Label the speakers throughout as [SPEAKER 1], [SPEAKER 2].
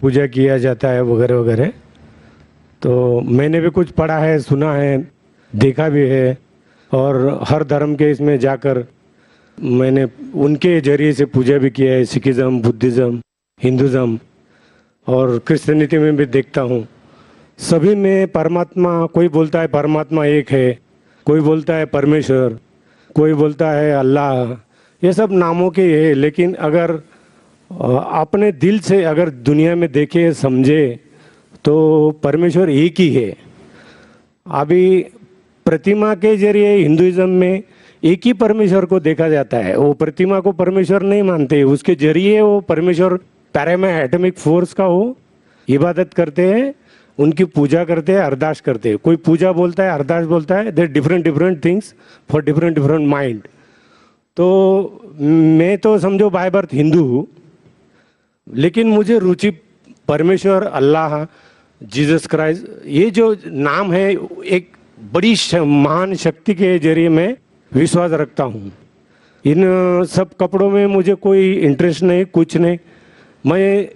[SPEAKER 1] पूजा किया जाता है वगैरह वगैरह। तो मैंने भी कुछ पढ़ा है, सुना है, देखा भी है, और हर धर्म के इसमें जाकर मैंने उनके जरिए से पूजा भी किया है। सिखिज़्म, बुद्धिज़्म, हिंदुज़्म और क्रिश्चियनिटी में भी देखता हूँ। सभी में परमात्मा, कोई बोलता है परमात्मा एक है, कोई बोलता है परमेश्वर, कोई बोलता है अल्लाह, ये सब नामों के है। लेकिन अगर अपने दिल से अगर दुनिया में देखे समझे तो परमेश्वर एक ही है। अभी प्रतिमा के जरिए हिंदुइज्म में एक ही परमेश्वर को देखा जाता है। वो प्रतिमा को परमेश्वर नहीं मानते, उसके जरिए वो परमेश्वर पैरामा एटॉमिक फोर्स का वो इबादत करते हैं, उनकी पूजा करते हैं, अरदास करते हैं। कोई पूजा बोलता है, अरदास बोलता है, they different different things for different different mind. तो मैं तो समझो बाय बर्थ हिंदू हूँ, लेकिन मुझे रुचि परमेश्वर, अल्लाह, जीसस क्राइस्ट, ये जो नाम है, एक बड़ी महान शक्ति के जरिए मैं विश्वास रखता हूँ। इन सब कपड़ों में मुझे कोई इंटरेस्ट नहीं, कुछ नहीं। मैं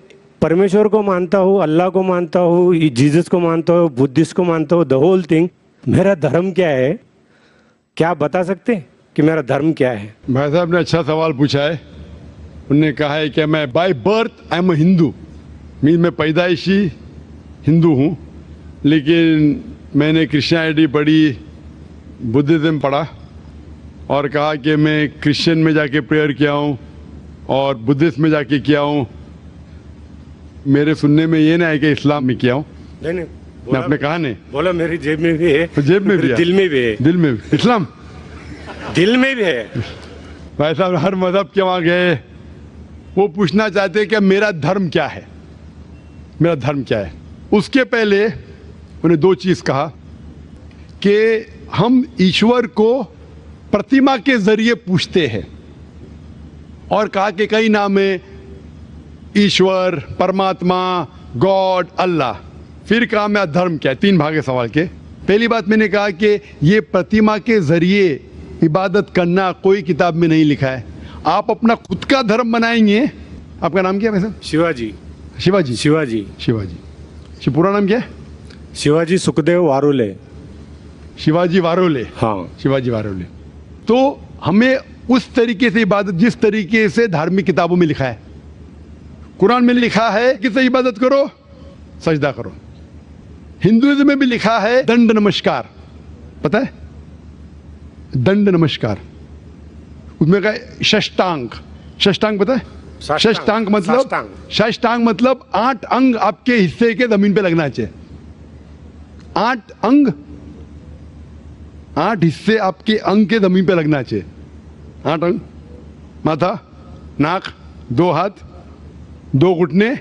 [SPEAKER 1] परमेश्वर को मानता हूँ, अल्लाह को मानता हूँ, जीसस को मानता हूँ, बुद्धिस्ट को मानता हूँ, द होल थिंग। मेरा धर्म क्या है, क्या आप बता सकते हैं कि मेरा धर्म क्या है?
[SPEAKER 2] भाई साहब ने अच्छा सवाल पूछा है। उन्होंने कहा है कि मैं by birth I am Hindu, mean मैं पैदाइशी हिंदू हूँ, लेकिन मैंने क्रिश्चियनिटी पढ़ी, बुद्धिज़्म पढ़ा, और कहा कि मैं क्रिश्चियन में जाके प्रेयर किया हूँ और बुद्धिस्ट में जाके किया हूँ। मेरे सुनने में ये ना है कि इस्लाम में किया हूँ।
[SPEAKER 1] नहीं,
[SPEAKER 2] आपने कहा नहीं,
[SPEAKER 1] बोला मेरी जेब में भी है,
[SPEAKER 2] जेब में भी है,
[SPEAKER 1] दिल में भी है,
[SPEAKER 2] दिल में भी इस्लाम,
[SPEAKER 1] दिल में भी है।
[SPEAKER 2] भाई साहब हर मजहब के वहाँ गए, वो पूछना चाहते हैं कि मेरा धर्म क्या है, मेरा धर्म क्या है। उसके पहले उन्हें दो चीज़ कहा कि हम ईश्वर को प्रतिमा के जरिए पूछते हैं, और कहा कि कई नाम है, ईश्वर, परमात्मा, गॉड, अल्लाह। फिर कहा मेरा धर्म क्या है। तीन भाग है सवाल के। पहली बात मैंने कहा कि ये प्रतिमा के जरिए इबादत करना कोई किताब में नहीं लिखा है। आप अपना खुद का धर्म बनाएंगे। आपका नाम क्या है वैसे?
[SPEAKER 1] शिवाजी।
[SPEAKER 2] शिवाजी,
[SPEAKER 1] शिवाजी,
[SPEAKER 2] शिवाजी। पूरा नाम क्या है?
[SPEAKER 1] शिवाजी सुखदेव वारोले।
[SPEAKER 2] शिवाजी वारोले।
[SPEAKER 1] हाँ,
[SPEAKER 2] शिवाजी वारोले। तो हमें उस तरीके से इबादत, जिस तरीके से धार्मिक किताबों में लिखा है, कुरान में लिखा है कि से इबादत करो, सजदा करो। हिंदुइज्म में भी लिखा है दंड नमस्कार, पता है? दंड नमस्कार। उसमें कहा षष्टांग, षष्टांग पता है? षष्टांग मतलब, षष्टांग मतलब 8 अंग आपके हिस्से के जमीन पे लगना चाहिए। 8 अंग, 8 हिस्से आपके अंग के जमीन पे लगना चाहिए। 8 अंग, माथा, नाक, 2 हाथ, 2 घुटने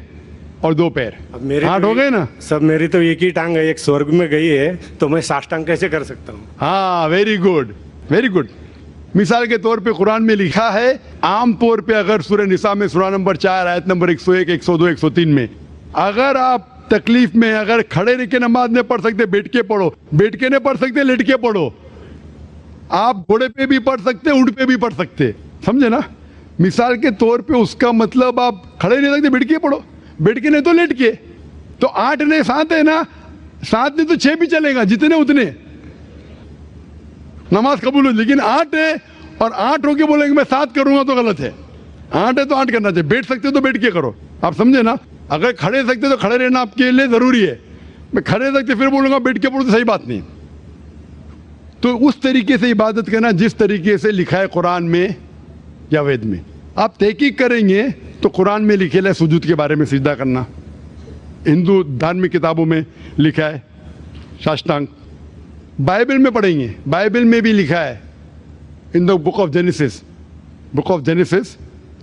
[SPEAKER 2] और 2 पैर। 8 हो गए ना?
[SPEAKER 1] सब मेरी तो एक ही टांग है, एक स्वर्ग में गई है, तो मैं साष्टांग कैसे कर सकता हूँ?
[SPEAKER 2] हाँ, वेरी गुड, वेरी गुड। मिसाल के तौर पे कुरान में लिखा है, आम तौर पे अगर सूरह निसा में सूरा नंबर 4 आयत नंबर 101, 102, 103 में, अगर आप तकलीफ में अगर खड़े रह के नमाज नहीं पढ़ सकते, बैठ के पढ़ो, बैठ के नहीं पढ़ सकते, लेट के पढ़ो। आप घोड़े पे भी पढ़ सकते, ऊंट पे भी पढ़ सकते, समझे ना? मिसाल के तौर पे उसका मतलब आप खड़े नहीं सकते, बैठ के पढ़ो, बैठ के नहीं तो लेट के। तो 8 ने 7 है ना, 7 नहीं तो 6 भी चलेगा, जितने उतने नमाज कबूल हो। लेकिन 8 है और 8 होके बोलेंगे मैं 7 करूंगा तो गलत है। 8 है तो 8 करना चाहिए। बैठ सकते हो तो बैठ के करो, आप समझे ना? अगर खड़े सकते तो खड़े रहना आपके लिए जरूरी है। मैं खड़े सकते फिर बोलूंगा बैठ के पढ़ो तो सही बात नहीं। तो उस तरीके से इबादत करना जिस तरीके से लिखा है कुरान में या वेद में। आप तहकीक करेंगे तो कुरान में लिखे है सुजूद के बारे में, सिजदा करना। हिंदू धार्मिक किताबों में लिखा है साष्टांग। बाइबल में पढ़ेंगे, बाइबल में भी लिखा है in the book of Genesis, book of Genesis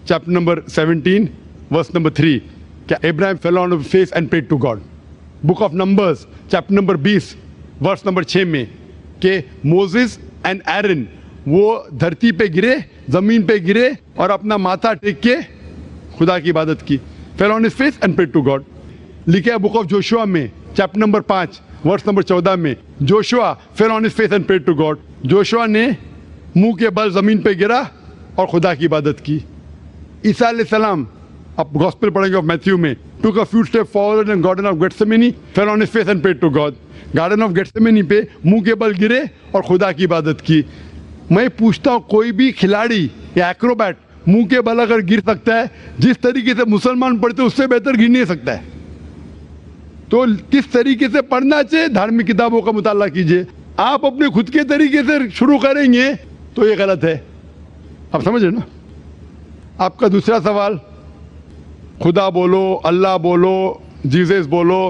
[SPEAKER 2] chapter number 17 verse number 3 क्या इब्राहिम fell on face and prayed to God. Book of Numbers chapter number 20 verse number 6 में कि मोसेस एंड एरन वो धरती पे गिरे, जमीन पे गिरे और अपना माथा टेक के खुदा की इबादत की। Fell on his face and prayed to God. लिखा है बुक ऑफ जोशुआ में चैप्टर नंबर 5 वर्स नंबर 14 में Joshua fell on his face and prayed to God. Joshua ने मुंह के बल जमीन पे गिरा और खुदा की इबादत की। ईसा अलैहिस्सलाम, आप गॉस्पेल पढ़ेंगे ऑफ मैथ्यू में, took a few steps forward in Garden of Gethsemane, fell on his face and prayed to God. Garden of Gethsemane पे मुंह के बल गिरे और खुदा की इबादत की। मैं पूछता हूँ, कोई भी खिलाड़ी या एक्रोबैट मुंह के बल अगर गिर सकता है, जिस तरीके से मुसलमान पढ़ते उससे बेहतर गिर नहीं सकता है। तो किस तरीके से पढ़ना चाहिए, धार्मिक किताबों का मुताला कीजिए। आप अपने खुद के तरीके से शुरू करेंगे तो ये गलत है। आप समझ रहे ना? आपका दूसरा सवाल, खुदा बोलो, अल्लाह बोलो, जीसस बोलो,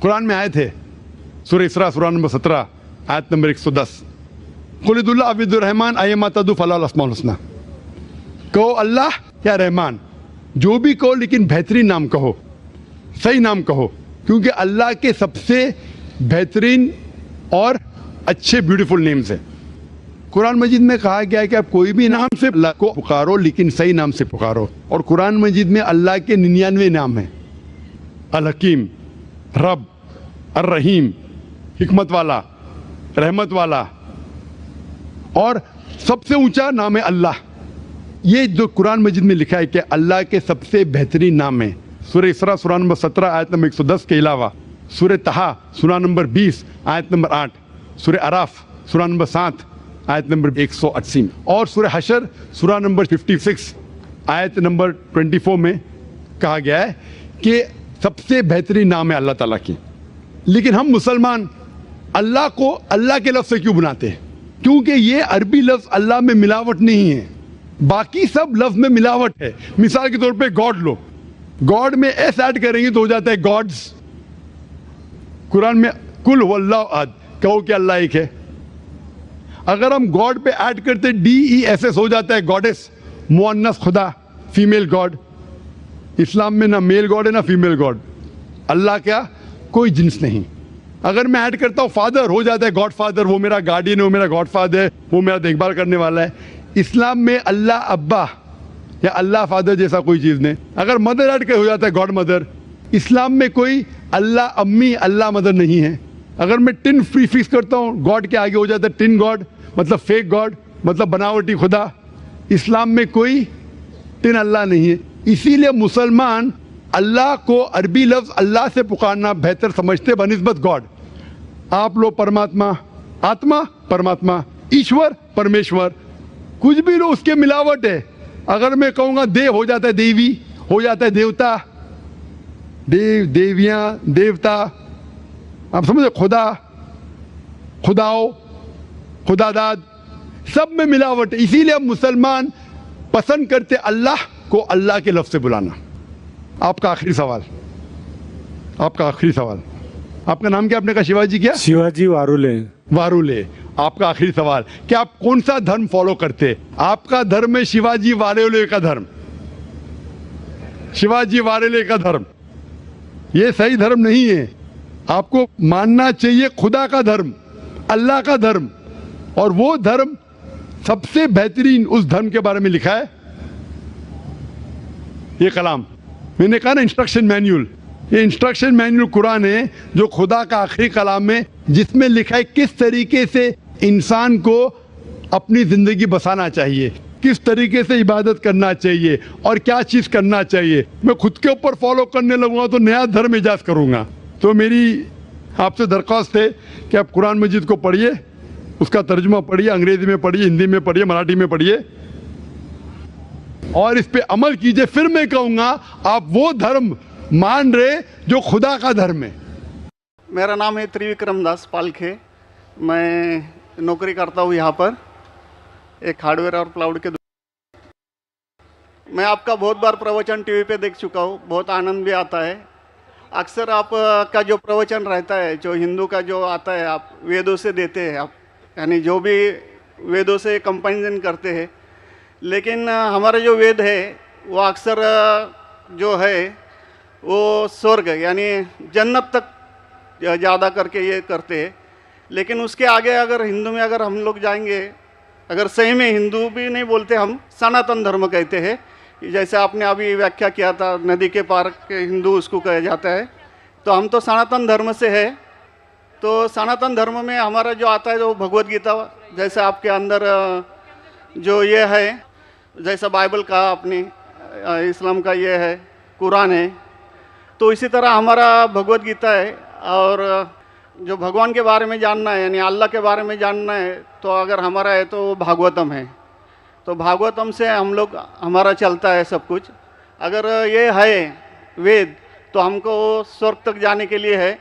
[SPEAKER 2] कुरान में आए थे। सूरह इसरा सूरा नंबर 17 आयत नंबर 110, कुलिदुल्लाह अब्दुर्रहमान अय्यमा तदु फलाल अस्माउल हुस्ना। कहो अल्लाह या रहमान, जो भी कहो, लेकिन बेहतरीन नाम कहो, सही नाम कहो, क्योंकि अल्लाह के सबसे बेहतरीन और अच्छे ब्यूटीफुल नेम्स है। कुरान मजीद में कहा गया है कि आप कोई भी नाम से अल्लाह को पुकारो, लेकिन सही नाम से पुकारो। और कुरान मजीद में अल्लाह के 99 नाम हैं। अल हकीम, रब, अर रहीम, हिकमत वाला, रहमत वाला, और सबसे ऊंचा नाम है अल्लाह। ये जो कुरान मजीद में लिखा है कि अल्लाह के सबसे बेहतरीन नाम है। सूरह इसरा सूरा नंबर 17 आयत नंबर 110 के अलावा सूरह तहा सूरा नंबर 20 आयत नंबर 8, सूरह अराफ सूरा नंबर 7 आयत नंबर 180 और सूरह हशर सूरा नंबर 56 आयत नंबर 24 में कहा गया है कि सबसे बेहतरीन नाम है अल्लाह ताला की। लेकिन हम मुसलमान अल्लाह को अल्लाह के लफ्ज़ से क्यों बनाते हैं? क्योंकि ये अरबी लफ्ज़ अल्लाह में मिलावट नहीं है, बाकी सब लफ्ज़ में मिलावट है। मिसाल के तौर पे गॉड लो, गॉड में एस ऐड करेंगे तो हो जाता है गॉड्स। कुरान में कुल हुवल्लाहु अहद, कहो कि अल्लाह एक है। अगर हम गॉड पे ऐड करते DESS हो जाता है गॉडेस, मुअन्नस खुदा, फीमेल गॉड। इस्लाम में ना मेल गॉड है ना फीमेल गॉड। अल्लाह क्या, कोई जिन्स नहीं। अगर मैं ऐड करता हूँ फादर, हो जाता है गॉड फादर, वो मेरा गार्डियन है, वो मेरा गॉड फादर है, वो मेरा देखभाल करने वाला है। इस्लाम में अल्लाह अब्बा या अल्लाह फादर जैसा कोई चीज़ नहीं। अगर मदर ऐड कर हो जाता है गॉड मदर। इस्लाम में कोई अल्लाह अम्मी, अल्लाह मदर नहीं है। अगर मैं टिन प्रीफिक्स करता हूँ गॉड के आगे, हो जाता है टिन गॉड, मतलब फेक गॉड, मतलब बनावटी खुदा। इस्लाम में कोई टिन अल्लाह नहीं है। इसीलिए मुसलमान अल्लाह को अरबी लफ्ज़ अल्लाह से पुकारना बेहतर समझते बनिस्बत गॉड। आप लोग परमात्मा, आत्मा परमात्मा, ईश्वर परमेश्वर, कुछ भी लो उसके मिलावट है। अगर मैं कहूँगा देव, हो जाता है देवी, हो जाता है देवता, देव, देवियाँ, देवता। आप समझे? खुदा, खुदाओ, खुदादाद, सब में मिलावट है। इसीलिए मुसलमान पसंद करते अल्लाह को अल्लाह के लफ्ज़ से बुलाना। आपका आखिरी सवाल, आपका आखिरी सवाल, आपका नाम क्या? आपने कहा शिवाजी क्या?
[SPEAKER 1] शिवाजी वारुले।
[SPEAKER 2] वारुले। आपका आखिरी सवाल, कि आप कौन सा धर्म फॉलो करते? आपका धर्म है शिवाजी वारुले का धर्म। शिवाजी वारुले का धर्म ये सही धर्म नहीं है। आपको मानना चाहिए खुदा का धर्म, अल्लाह का धर्म। और वो धर्म सबसे बेहतरीन, उस धर्म के बारे में लिखा है ये कलाम। मैंने कहा ना इंस्ट्रक्शन मैन्यूल, ये इंस्ट्रक्शन मैन्यूल कुरान है जो खुदा का आखिरी कलाम है, जिसमें लिखा है किस तरीके से इंसान को अपनी ज़िंदगी बसाना चाहिए, किस तरीके से इबादत करना चाहिए और क्या चीज़ करना चाहिए। मैं खुद के ऊपर फॉलो करने लगूंगा तो नया धर्म इजाद करूंगा। तो मेरी आपसे दरख्वास्त है कि आप कुरान मजीद को पढ़िए, उसका तर्जुमा पढ़िए, अंग्रेजी में पढ़िए, हिंदी में पढ़िए, मराठी में पढ़िए और इस पे अमल कीजिए। फिर मैं कहूँगा आप वो धर्म मान रहे जो खुदा का धर्म है।
[SPEAKER 3] मेरा नाम है त्रिविक्रम दास पालखे। मैं नौकरी करता हूँ यहाँ पर एक हार्डवेयर और क्लाउड के। मैं आपका बहुत बार प्रवचन टीवी पे देख चुका हूँ, बहुत आनंद भी आता है। अक्सर आप का जो प्रवचन रहता है, जो हिंदू का जो आता है, आप वेदों से देते हैं, आप यानी जो भी वेदों से कंपैरिजन करते हैं। लेकिन हमारे जो वेद है वो अक्सर जो है वो स्वर्ग यानी जन्नत तक ज़्यादा करके ये करते हैं। लेकिन उसके आगे अगर हिंदू में अगर हम लोग जाएंगे, अगर सही में हिंदू भी नहीं बोलते, हम सनातन धर्म कहते हैं। जैसे आपने अभी व्याख्या किया था, नदी के पार के हिंदू उसको कहा जाता है। तो हम तो सनातन धर्म से है। तो सनातन धर्म में हमारा जो आता है जो भगवद गीता, जैसे आपके अंदर जो ये है, जैसा बाइबल का, अपनी इस्लाम का ये है, कुरान है, तो इसी तरह हमारा भगवत गीता है, और जो भगवान के बारे में जानना है यानी अल्लाह के बारे में जानना है तो अगर हमारा है तो भागवतम है। तो भागवतम से हम लोग हमारा चलता है सब कुछ। अगर ये है वेद तो हमको स्वर्ग तक जाने के लिए है,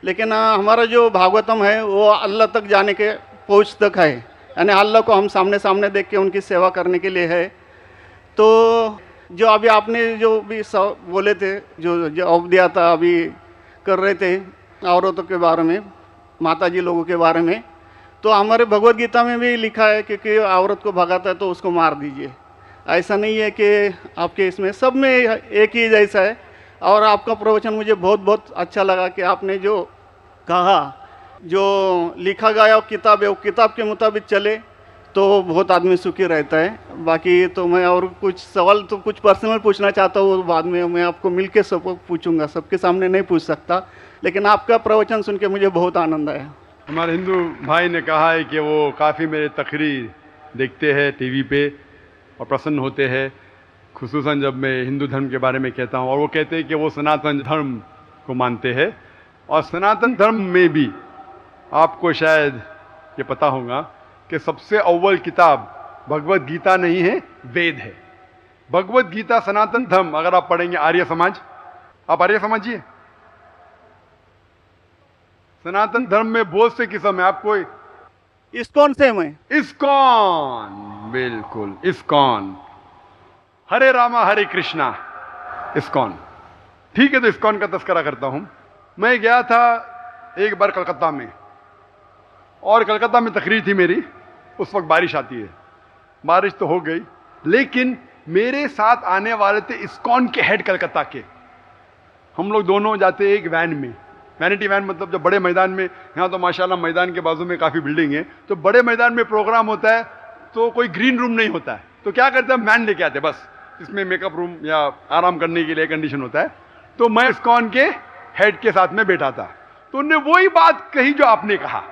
[SPEAKER 3] लेकिन हमारा जो भागवतम है वो अल्लाह तक जाने के पहुँच तक है, यानी अल्लाह को हम सामने सामने देख के उनकी सेवा करने के लिए है। तो जो अभी आपने जो भी बोले थे, जो जवाब दिया था, अभी कर रहे थे औरतों के बारे में, माताजी लोगों के बारे में, तो हमारे भगवत गीता में भी लिखा है कि औरत को भगाता है तो उसको मार दीजिए। ऐसा नहीं है कि आपके इसमें सब में एक ही जैसा है। और आपका प्रवचन मुझे बहुत बहुत अच्छा लगा कि आपने जो कहा, जो लिखा गया किताब है वो किताब के मुताबिक चले तो बहुत आदमी सुखी रहता है। बाकी तो मैं और कुछ सवाल तो कुछ पर्सनल पूछना चाहता हूँ, बाद में मैं आपको मिलके सब पूछूंगा, सबके सामने नहीं पूछ सकता, लेकिन आपका प्रवचन सुन के मुझे बहुत आनंद आया।
[SPEAKER 2] हमारे हिंदू भाई ने कहा है कि वो काफ़ी मेरे तकरीर देखते हैं टीवी पे और प्रसन्न होते हैं, खुसूसन जब मैं हिंदू धर्म के बारे में कहता हूँ। और वो कहते हैं कि वो सनातन धर्म को मानते हैं, और सनातन धर्म में भी आपको शायद ये पता होगा कि सबसे अव्वल किताब भगवत गीता नहीं है, वेद है। भगवत गीता सनातन धर्म अगर आप पढ़ेंगे, आर्य समाज, आप आर्य समाजी है, सनातन धर्म में बहुत से किस्म है। आपको
[SPEAKER 3] इस्कॉन से मैं
[SPEAKER 2] इस्कॉन, बिल्कुल इस्कॉन, हरे रामा हरे कृष्णा, इस्कॉन, ठीक है। तो इस्कॉन का तस्करा करता हूं। मैं गया था एक बार कलकत्ता में, और कलकत्ता में तकरीर थी मेरी, उस वक्त बारिश आती है, बारिश तो हो गई, लेकिन मेरे साथ आने वाले थे इस्कॉन के हेड कलकत्ता के। हम लोग दोनों जाते एक वैन में, वैनिटी वैन, मतलब जब बड़े मैदान में, यहाँ तो माशाल्लाह मैदान के बाजू में काफ़ी बिल्डिंग है, तो बड़े मैदान में प्रोग्राम होता है तो कोई ग्रीन रूम नहीं होता है, तो क्या करते हैं, वैन लेके आते, बस इसमें मेकअप रूम या आराम करने के लिए कंडीशन होता है। तो मैं इस्कॉन के हेड के साथ में बैठा था, तो उन्होंने वही बात कही जो आपने कहा,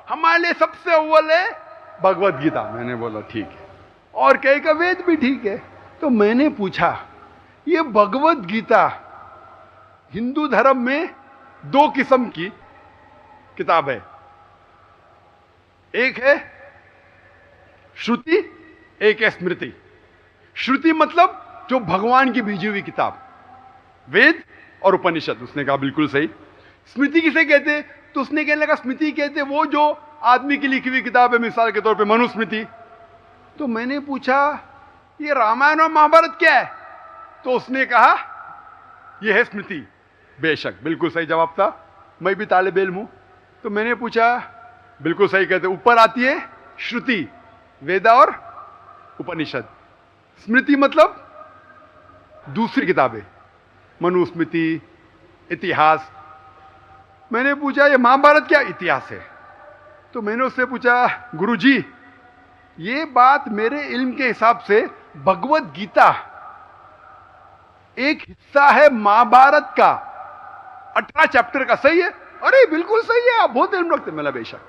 [SPEAKER 2] हमारे लिए सबसे अव्वल है भगवत गीता। मैंने बोला ठीक है, और कहे का वेद भी ठीक है। तो मैंने पूछा, ये भगवत गीता हिंदू धर्म में दो किस्म की किताब है, एक है श्रुति, एक है स्मृति। श्रुति मतलब जो भगवान की भेजी हुई किताब, वेद और उपनिषद। उसने कहा बिल्कुल सही। स्मृति किसे कहते, तो उसने कहने लगा स्मृति कहते वो जो आदमी की लिखी हुई किताब है, मिसाल के तौर पे मनुस्मृति। तो मैंने पूछा ये रामायण और महाभारत क्या है, तो उसने कहा यह है स्मृति। बेशक बिल्कुल सही जवाब था, मैं भी तालिब इल्म हूं। तो मैंने पूछा, बिल्कुल सही कहते, ऊपर आती है श्रुति, वेदा और उपनिषद। स्मृति मतलब दूसरी किताबें, मनुस्मृति, इतिहास। मैंने पूछा ये महाभारत क्या इतिहास है, तो मैंने उससे पूछा गुरुजी ये बात मेरे इल्म के हिसाब से भगवत गीता एक हिस्सा है महाभारत का, 18 चैप्टर का, सही है? अरे बिल्कुल सही है, आप बहुत इल्म रखते। मैंने बेशक।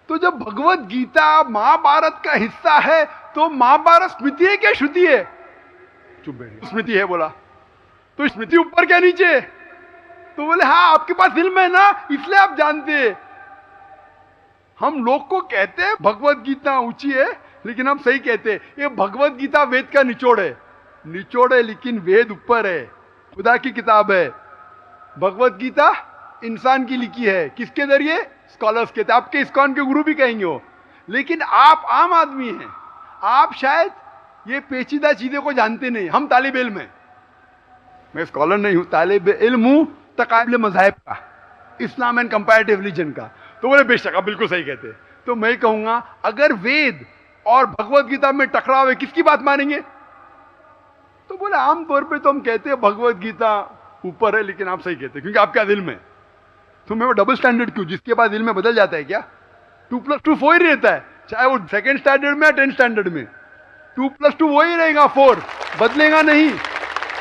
[SPEAKER 2] तो जब भगवत गीता महाभारत का हिस्सा है तो महाभारत स्मृति है क्या श्रुति है? चुप बैठ, स्मृति है बोला। तो स्मृति ऊपर क्या नीचे? तो बोले हाँ आपके पास इल्म है ना, इसलिए आप जानते हैं। हम लोग को कहते हैं भगवत गीता ऊंची है, लेकिन हम सही कहते हैं ये भगवत गीता वेद का निचोड़ है। निचोड़ है लेकिन वेद ऊपर है, खुदा की किताब है। भगवत गीता इंसान की लिखी है, किसके जरिए? स्कॉलर्स कहते हैं, आपके इस्कॉन के गुरु भी कहेंगे वो। लेकिन आप आम आदमी हैं, आप शायद ये पेचीदा चीजों को जानते नहीं। हम तालिब इल्म हैं, मैं स्कॉलर नहीं हूं, तालिब इल्म हूं तकाबिल मज़ाहिब का, इस्लाम एंड कंपैरेटिव रिलीजन का। तो बोले बेशक आप बिल्कुल सही कहते हैं। तो मैं कहूंगा अगर वेद और भगवत गीता में टकराव है, किसकी बात मानेंगे? तो बोले आमतौर पे तो हम कहते हैं भगवत गीता ऊपर है, लेकिन आप सही कहते हैं क्योंकि आपका दिल में। तो मैं वो डबल स्टैंडर्ड क्यों? जिसके बाद दिल में बदल जाता है क्या? 2+2 4 ही रहता है, चाहे वो सेकेंड स्टैंडर्ड में या 10th स्टैंडर्ड में। 2+2 वही रहेगा, 4 बदलेगा नहीं।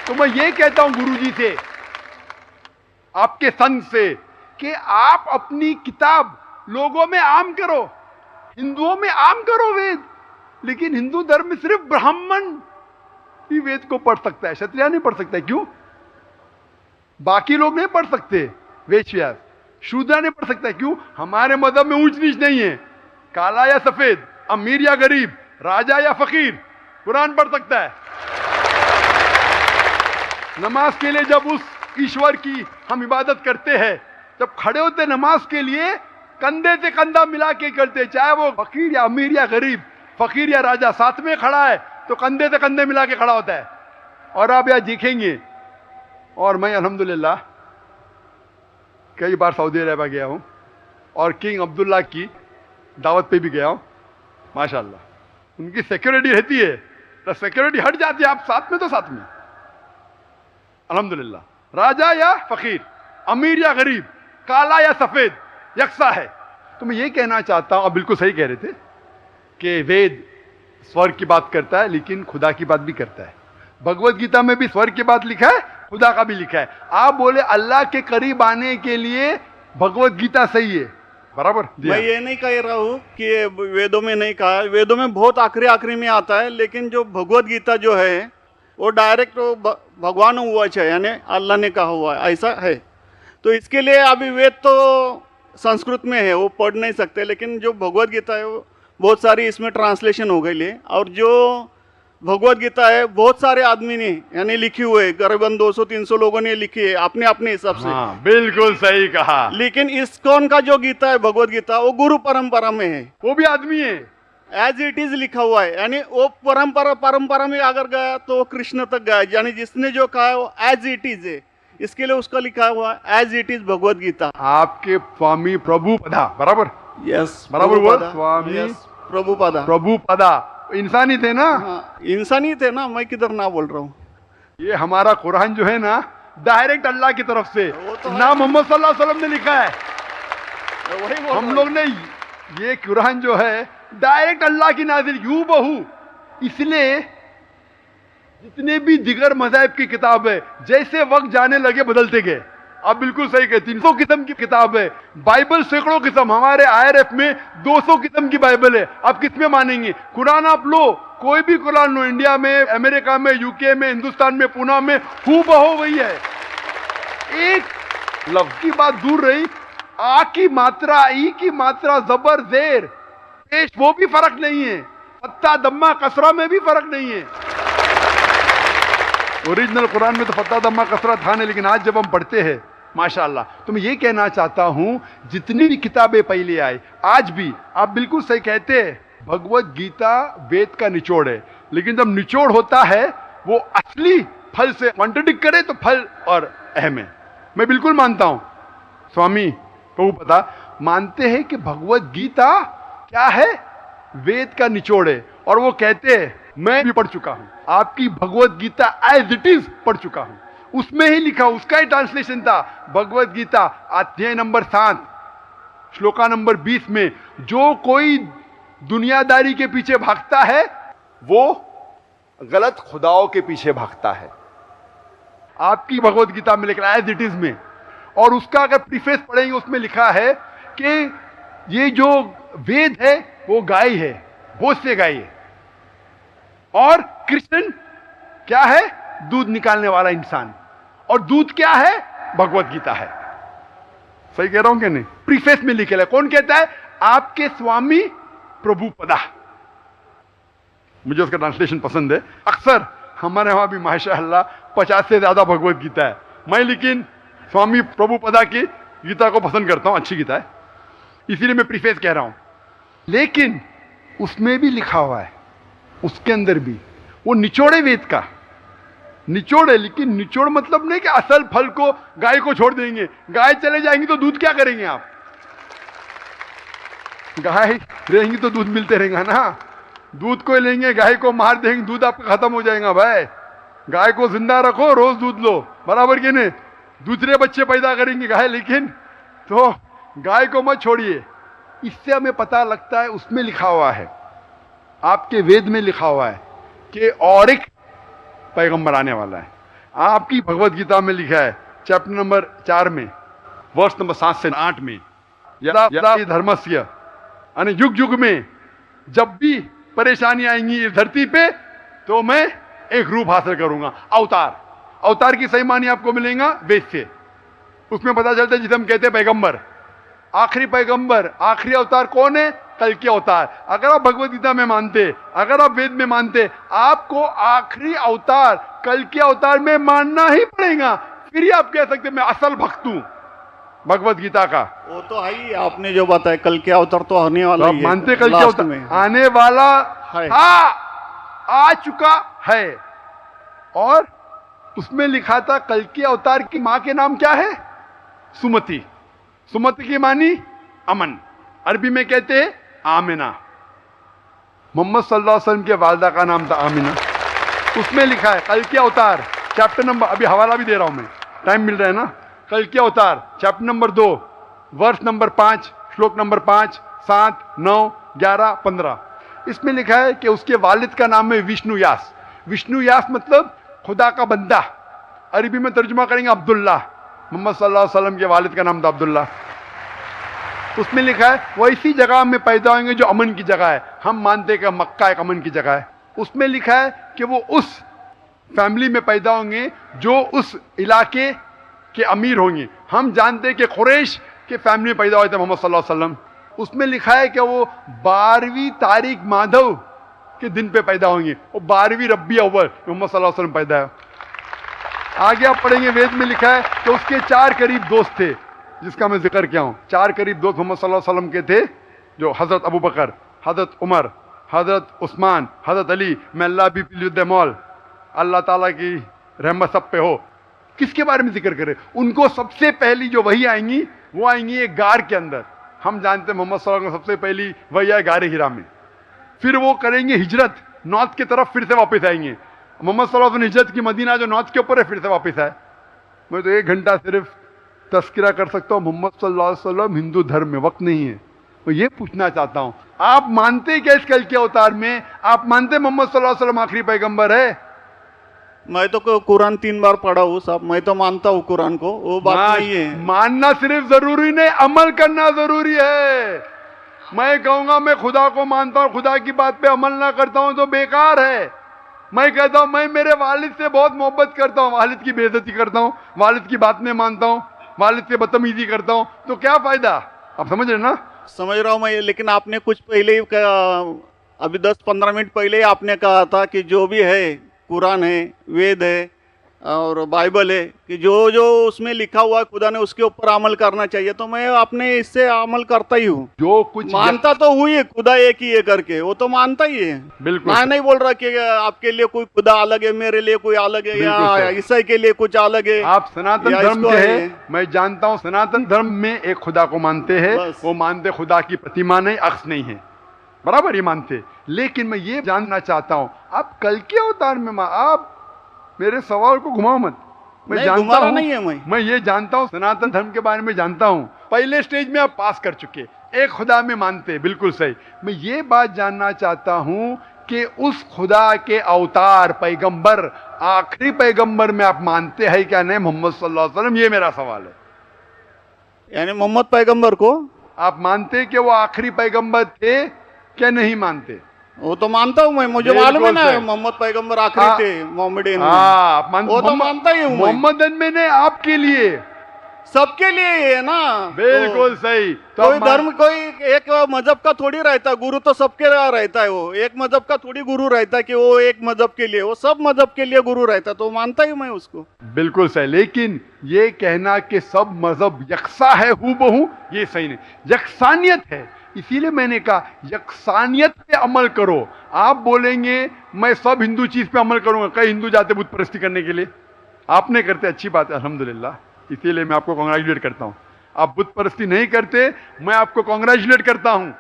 [SPEAKER 2] तो मैं ये कहता हूं गुरुजी से, आपके संग से, कि आप अपनी किताब लोगों में आम करो, हिंदुओं में आम करो वेद। लेकिन हिंदू धर्म में सिर्फ ब्राह्मण ही वेद को पढ़ सकता है, क्षत्रिय नहीं पढ़ सकता है। क्यों? बाकी लोग नहीं पढ़ सकते, वेश्या शूद्रा नहीं पढ़ सकता। क्यों? हमारे मजहब में ऊंच नीच नहीं है, काला या सफेद, अमीर या गरीब, राजा या फकीर, कुरान पढ़ सकता है। नमाज के लिए जब उस ईश्वर की हम इबादत करते हैं, जब खड़े होते नमाज के लिए कंधे से कंधा मिला के करते, चाहे वो फकीर या अमीर या गरीब, फकीर या राजा साथ में खड़ा है तो कंधे से कंधे मिला के खड़ा होता है। और आप यहाँ देखेंगे, और मैं अल्हम्दुलिल्लाह कई बार सऊदी अरब गया हूँ और किंग अब्दुल्ला की दावत पे भी गया हूँ, माशाल्लाह उनकी सिक्योरिटी रहती है, तो सिक्योरिटी हट जाती है, आप साथ में तो साथ में, अल्हम्दुलिल्लाह। राजा या फकीर, अमीर या गरीब, काला या सफेद, यकसा है। तो मैं ये कहना चाहता हूँ, आप बिल्कुल सही कह रहे थे कि वेद स्वर्ग की बात करता है लेकिन खुदा की बात भी करता है। भगवत गीता में भी स्वर्ग की बात लिखा है, खुदा का भी लिखा है। आप बोले अल्लाह के करीब आने के लिए भगवत गीता सही है, बराबर।
[SPEAKER 3] मैं ये नहीं कह रहा हूँ कि ये वेदों में नहीं कहा, वेदों में बहुत आखिरी में आता है, लेकिन जो भगवत गीता जो है वो डायरेक्ट भगवान हुआ है, यानी अल्लाह ने कहा हुआ है, ऐसा है। तो इसके लिए अभी वेद तो संस्कृत में है, वो पढ़ नहीं सकते, लेकिन जो भगवत गीता है वो बहुत सारी इसमें ट्रांसलेशन हो गई है। और जो भगवत गीता है बहुत सारे आदमी ने यानी लिखी हुई है, करीबन 200-300 लोगों ने लिखी है अपने अपने हिसाब से।
[SPEAKER 2] हाँ, बिल्कुल सही कहा।
[SPEAKER 3] लेकिन इस्कॉन का जो गीता है भगवत गीता, वो गुरु परंपरा में है,
[SPEAKER 2] वो भी आदमी है,
[SPEAKER 3] एज इट इज लिखा हुआ है, यानी वो परंपरा में अगर गया तो वो कृष्ण तक गया, यानी जिसने जो कहा है वो एज इट इज है, इसके लिए उसका लिखा हुआ as it is Bhagavad Gita.
[SPEAKER 2] आपके स्वामी प्रभुपदा, बराबर,
[SPEAKER 3] यस
[SPEAKER 2] बराबर वो स्वामी
[SPEAKER 3] प्रभुपदा,
[SPEAKER 2] प्रभुपदा इंसानी थे ना।
[SPEAKER 3] हाँ, इंसानी थे ना, मैं किधर ना बोल रहा हूँ।
[SPEAKER 2] ये हमारा कुरान जो है ना, डायरेक्ट अल्लाह की तरफ से
[SPEAKER 3] वो तो
[SPEAKER 2] ना मोहम्मद सल्लल्लाहु अलैहि वसल्लम ने लिखा है,
[SPEAKER 3] वही बोल
[SPEAKER 2] हम लोग ने ये कुरान जो है डायरेक्ट अल्लाह की नाजिल यूबहू। इसलिए जितने भी दिगर मज़ाहिब की किताब है, जैसे वक्त जाने लगे बदलते गए। आप बिल्कुल सही कहते, 300 किस्म की किताब है, बाइबल सैकड़ों किस्म, हमारे IRF में 200 किस्म की बाइबल है। आप किस में मानेंगे? कुरान आप लो, कोई भी कुरान लो, इंडिया में, अमेरिका में, यूके में, हिंदुस्तान में, पूना में, हूबहू वही है। एक लफ्ज की बात दूर रही, आ की मात्रा, ई की मात्रा, जबर जेर पेश, वो भी फर्क नहीं है, फत्ता दम्मा कसरा में भी फर्क नहीं है। ओरिजिनल कुरान में तो फत्ता दम्मा कसरा था नहीं, लेकिन आज जब हम पढ़ते हैं माशाअल्लाह। तो मैं ये कहना चाहता हूं, जितनी भी किताबें पहले आई, आज भी आप बिल्कुल सही कहते हैं, भगवत गीता वेद का निचोड़ है, लेकिन जब निचोड़ होता है वो असली फल से कॉन्ट्रडिक्ट करे तो फल और अहम है। मैं बिल्कुल मानता हूं, स्वामी प्रभुपदा मानते हैं कि भगवत गीता क्या है, वेद का निचोड़ है। और वो कहते हैं, मैं भी पढ़ चुका हूं, आपकी Bhagavad Gita as it is पढ़ चुका हूं, उसमें ही लिखा, उसका ही ट्रांसलेशन था। भगवत गीता अध्याय नंबर 7 श्लोका नंबर 20 में, जो कोई दुनियादारी के पीछे भागता है वो गलत खुदाओं के पीछे भागता है। आपकी भगवत गीता में लिखा एज इट इज में, और उसका अगर प्रीफेस पढ़ेंगे उसमें लिखा है कि ये जो वेद है वो गाय है, भोज से गाय है, और कृष्ण क्या है, दूध निकालने वाला इंसान, और दूध क्या है, भगवत गीता है। सही कह रहा हूं कि नहीं? प्रीफेस में लिखे है, कौन कहता है? आपके स्वामी प्रभुपदा। मुझे उसका ट्रांसलेशन पसंद है। अक्सर हमारे वहां भी माशाअल्लाह 50 से ज्यादा भगवत गीता है, मैं लेकिन स्वामी प्रभुपदा की गीता को पसंद करता हूं, अच्छी गीता है, इसीलिए मैं प्रीफेस कह रहा हूं। लेकिन उसमें भी लिखा हुआ है, उसके अंदर भी वो निचोड़े वेद का निचोड़ है, लेकिन निचोड़ मतलब नहीं कि असल फल को गाय को छोड़ देंगे, गाय चले जाएंगी तो दूध क्या करेंगे आप? गाय रहेंगी तो दूध मिलते रहेगा ना, दूध को लेंगे, गाय को मार देंगे, दूध आपका खत्म हो जाएगा। भाई गाय को जिंदा रखो, रोज दूध लो, बराबर के नहीं? दूसरे बच्चे पैदा करेंगे गाय, लेकिन तो गाय को मत छोड़िए। इससे हमें पता लगता है, उसमें लिखा हुआ है, आपके वेद में लिखा हुआ है कि और एक पैगंबर आने वाला है। आपकी भगवत गीता में लिखा है चैप्टर नंबर 4 में वर्ष नंबर 7 से 8 में, यदा यदा धर्मस्य, यानी युग युग में जब भी परेशानी आएंगी इस धरती पे तो मैं एक रूप हासिल करूंगा, अवतार। अवतार की सही मानी आपको मिलेगा वेद से। उसमें पता चलता है जिसे हम कहते हैं पैगंबर, आखिरी पैगंबर, आखिरी अवतार कौन है? कल के अवतार। अगर आप भगवत गीता में मानते, अगर आप वेद में मानते, आपको आखिरी अवतार कल के अवतार में मानना ही पड़ेगा, फिर ही आप कह सकते मैं असल भक्त हूं भगवत गीता का।
[SPEAKER 3] वो तो है ही, आपने जो बताया कल के अवतार तो आने वाला
[SPEAKER 2] तो
[SPEAKER 3] ही
[SPEAKER 2] आप
[SPEAKER 3] है,
[SPEAKER 2] मानते कल के
[SPEAKER 3] लास्ट
[SPEAKER 2] अवतार
[SPEAKER 3] में।
[SPEAKER 2] आने वाला
[SPEAKER 3] है।
[SPEAKER 2] आ चुका है। और उसमें लिखा था कल के अवतार की मां के नाम क्या है? सुमति। सुमति की मानी अमन, अरबी में कहते हैं आमिना। मोहम्मद सल्लल्लाहु अलैहि वसल्लम के वालदा का नाम था आमिना। उसमें लिखा है कल के अवतार, चैप्टर नंबर, अभी हवाला भी दे रहा हूं मैं, टाइम मिल रहा है ना। कल के अवतार चैप्टर नंबर 2 वर्ष नंबर 5 श्लोक नंबर 5, 7, 9, 11, 15। इसमें लिखा है कि उसके वालिद का नाम है विष्णु यास। विष्णु यास मतलब खुदा का बंदा, अरबी में तर्जुमा करेंगे अब्दुल्ला। मोहम्मद सल्लल्लाहु अलैहि वसल्लम के वालिद का नाम था अब्दुल्ला। उसमें लिखा है वो इसी जगह में पैदा होंगे जो अमन की जगह है। हम मानते हैं कि मक्का एक अमन की जगह है। उसमें लिखा है कि वो उस फैमिली में पैदा होंगे जो उस इलाके के अमीर होंगे। हम जानते हैं कि कुरैश के फैमिली में पैदा हुए थे मोहम्मद सल्लल्लाहु अलैहि वसल्लम। उसमें लिखा है कि वो 12वीं तारीख माधव के दिन पे पैदा होंगे, वो 12वीं रब्बी अव्वल मोहम्मद सल्लल्लाहु अलैहि वसल्लम पैदा है। आगे आप पढ़ेंगे वेद में लिखा है कि उसके 4 करीब दोस्त थे, जिसका मैं जिक्र किया हूं। 4 करीब दोस्त मोहम्मद सल्लल्लाहु अलैहि वसल्लम के थे, जो हजरत अबू बकर, हजरत उमर, हजरत उस्मान, हजरत अली। मैं अल्लाह भी मौल, अल्लाह ताला की रहमत सब पे हो। किसके बारे में जिक्र करें? उनको सबसे पहली जो वही आएंगी वो आएंगी एक गार के अंदर। हम जानते हैं मोहम्मद सल्लल्लाहु अलैहि वसल्लम सबसे पहली वही आए गारे हिरा में। फिर वो करेंगे हिजरत नॉर्थ की तरफ, फिर से वापस आएंगे। मोहम्मद सल्लल्लाहु अलैहि वसल्लम हिजरत की मदीना जो नॉर्थ के ऊपर है, फिर से वापस आए। मैं तो 1 घंटा सिर्फ तस्करा कर सकता हूँ मोहम्मद सल्लल्लाहु अलैहि वसल्लम हिंदू धर्म में, वक्त नहीं है। मैं ये पूछना चाहता हूँ, आप मानते क्या इस कल के अवतार में? आप मानते मोहम्मद सल्लल्लाहु अलैहि वसल्लम आखिरी पैगंबर है?
[SPEAKER 3] मैं तो कुरान 3 बार पढ़ा हूँ साहब, मैं तो मानता हूँ कुरान को, वो बात नहीं है।
[SPEAKER 2] मानना सिर्फ जरूरी नहीं, अमल करना जरूरी है। मैं कहूंगा मैं खुदा को मानता हूँ, खुदा की बात पे अमल ना करता हूँ तो बेकार है। मैं कहता हूँ मैं मेरे वालिद से बहुत मोहब्बत करता हूँ, वालिद की बेइज्जती करता हूँ, वालिद की बात नहीं मानता हूँ, वालिद से बदतमीजी करता हूँ, तो क्या फायदा? आप समझ रहे ना?
[SPEAKER 3] समझ रहा हूँ मैं, लेकिन आपने कुछ पहले ही अभी 10-15 मिनट पहले ही आपने कहा था कि जो भी है, कुरान है, वेद है और बाइबल है, कि जो जो उसमें लिखा हुआ है खुदा ने उसके ऊपर अमल करना चाहिए। तो मैं अपने इससे अमल करता ही हूँ।
[SPEAKER 2] जो कुछ
[SPEAKER 3] मानता तो हुई है खुदा एक ही है करके, वो तो मानता ही है।
[SPEAKER 2] बिल्कुल
[SPEAKER 3] मैं नहीं बोल रहा कि आपके लिए कोई खुदा अलग है, मेरे लिए कोई अलग है, या
[SPEAKER 2] बिल्कुल सही।
[SPEAKER 3] ईसाई के लिए कुछ अलग है।
[SPEAKER 2] आप सनातन
[SPEAKER 3] या
[SPEAKER 2] धर्म
[SPEAKER 3] इसको
[SPEAKER 2] के
[SPEAKER 3] है।
[SPEAKER 2] हैं, मैं जानता हूँ सनातन धर्म में एक खुदा को मानते हैं।
[SPEAKER 3] बस।
[SPEAKER 2] वो मानते खुदा की प्रतिमा नहीं, अक्स नहीं है, बराबर ये मानते। लेकिन मैं ये जानना चाहता हूँ, आप कल के अवतार में आप मेरे सवाल को घुमाओ मत। मैं
[SPEAKER 3] नहीं,
[SPEAKER 2] जानता
[SPEAKER 3] घुमा
[SPEAKER 2] हूँ,
[SPEAKER 3] नहीं है
[SPEAKER 2] मैं ये जानता हूँ सनातन धर्म के बारे में जानता हूँ। पहले स्टेज में आप पास कर चुके, एक खुदा में मानते, बिल्कुल सही। मैं ये बात जानना चाहता हूँ कि उस खुदा के अवतार पैगंबर, आखिरी पैगंबर में आप मानते हैं क्या नहीं मोहम्मद सल्लल्लाहु अलैहि वसल्लम? ये मेरा सवाल है।
[SPEAKER 3] यानी मोहम्मद पैगंबर को
[SPEAKER 2] आप मानते कि वो आखिरी पैगंबर थे क्या नहीं मानते?
[SPEAKER 3] वो तो मानता हूँ मैं, मुझे मालूम है ना मोहम्मद पैगंबर आखिरी थे मोहम्मदन में।
[SPEAKER 2] आप
[SPEAKER 3] वो तो मानता ही हूँ मैं।
[SPEAKER 2] मोहम्मदन में ने आपके लिए,
[SPEAKER 3] सबके लिए ही है ना।
[SPEAKER 2] बिल्कुल सही। तो
[SPEAKER 3] कोई धर्म, कोई एक मजहब का थोड़ी रहता है गुरु, तो सबके लिए रहता है। वो एक मजहब का थोड़ी गुरु रहता है कि वो एक मजहब के लिए, वो सब मजहब के लिए गुरु रहता है, तो मानता ही मैं उसको।
[SPEAKER 2] बिल्कुल सही। लेकिन ये कहना कि सब मजहब यकसा है हूबहू, ये सही नहीं। यकसानियत है, इसीलिए मैंने कहा यकसानियत पे अमल करो। आप बोलेंगे मैं सब हिंदू चीज पे अमल करूंगा, कई हिंदू जाते बुत परस्ती करने के लिए, आप नहीं करते, अच्छी बात है अल्हम्दुलिल्लाह, इसीलिए मैं आपको कांग्रेचुलेट करता हूं। आप बुत परस्ती नहीं करते, मैं आपको कांग्रेचुलेट करता हूं।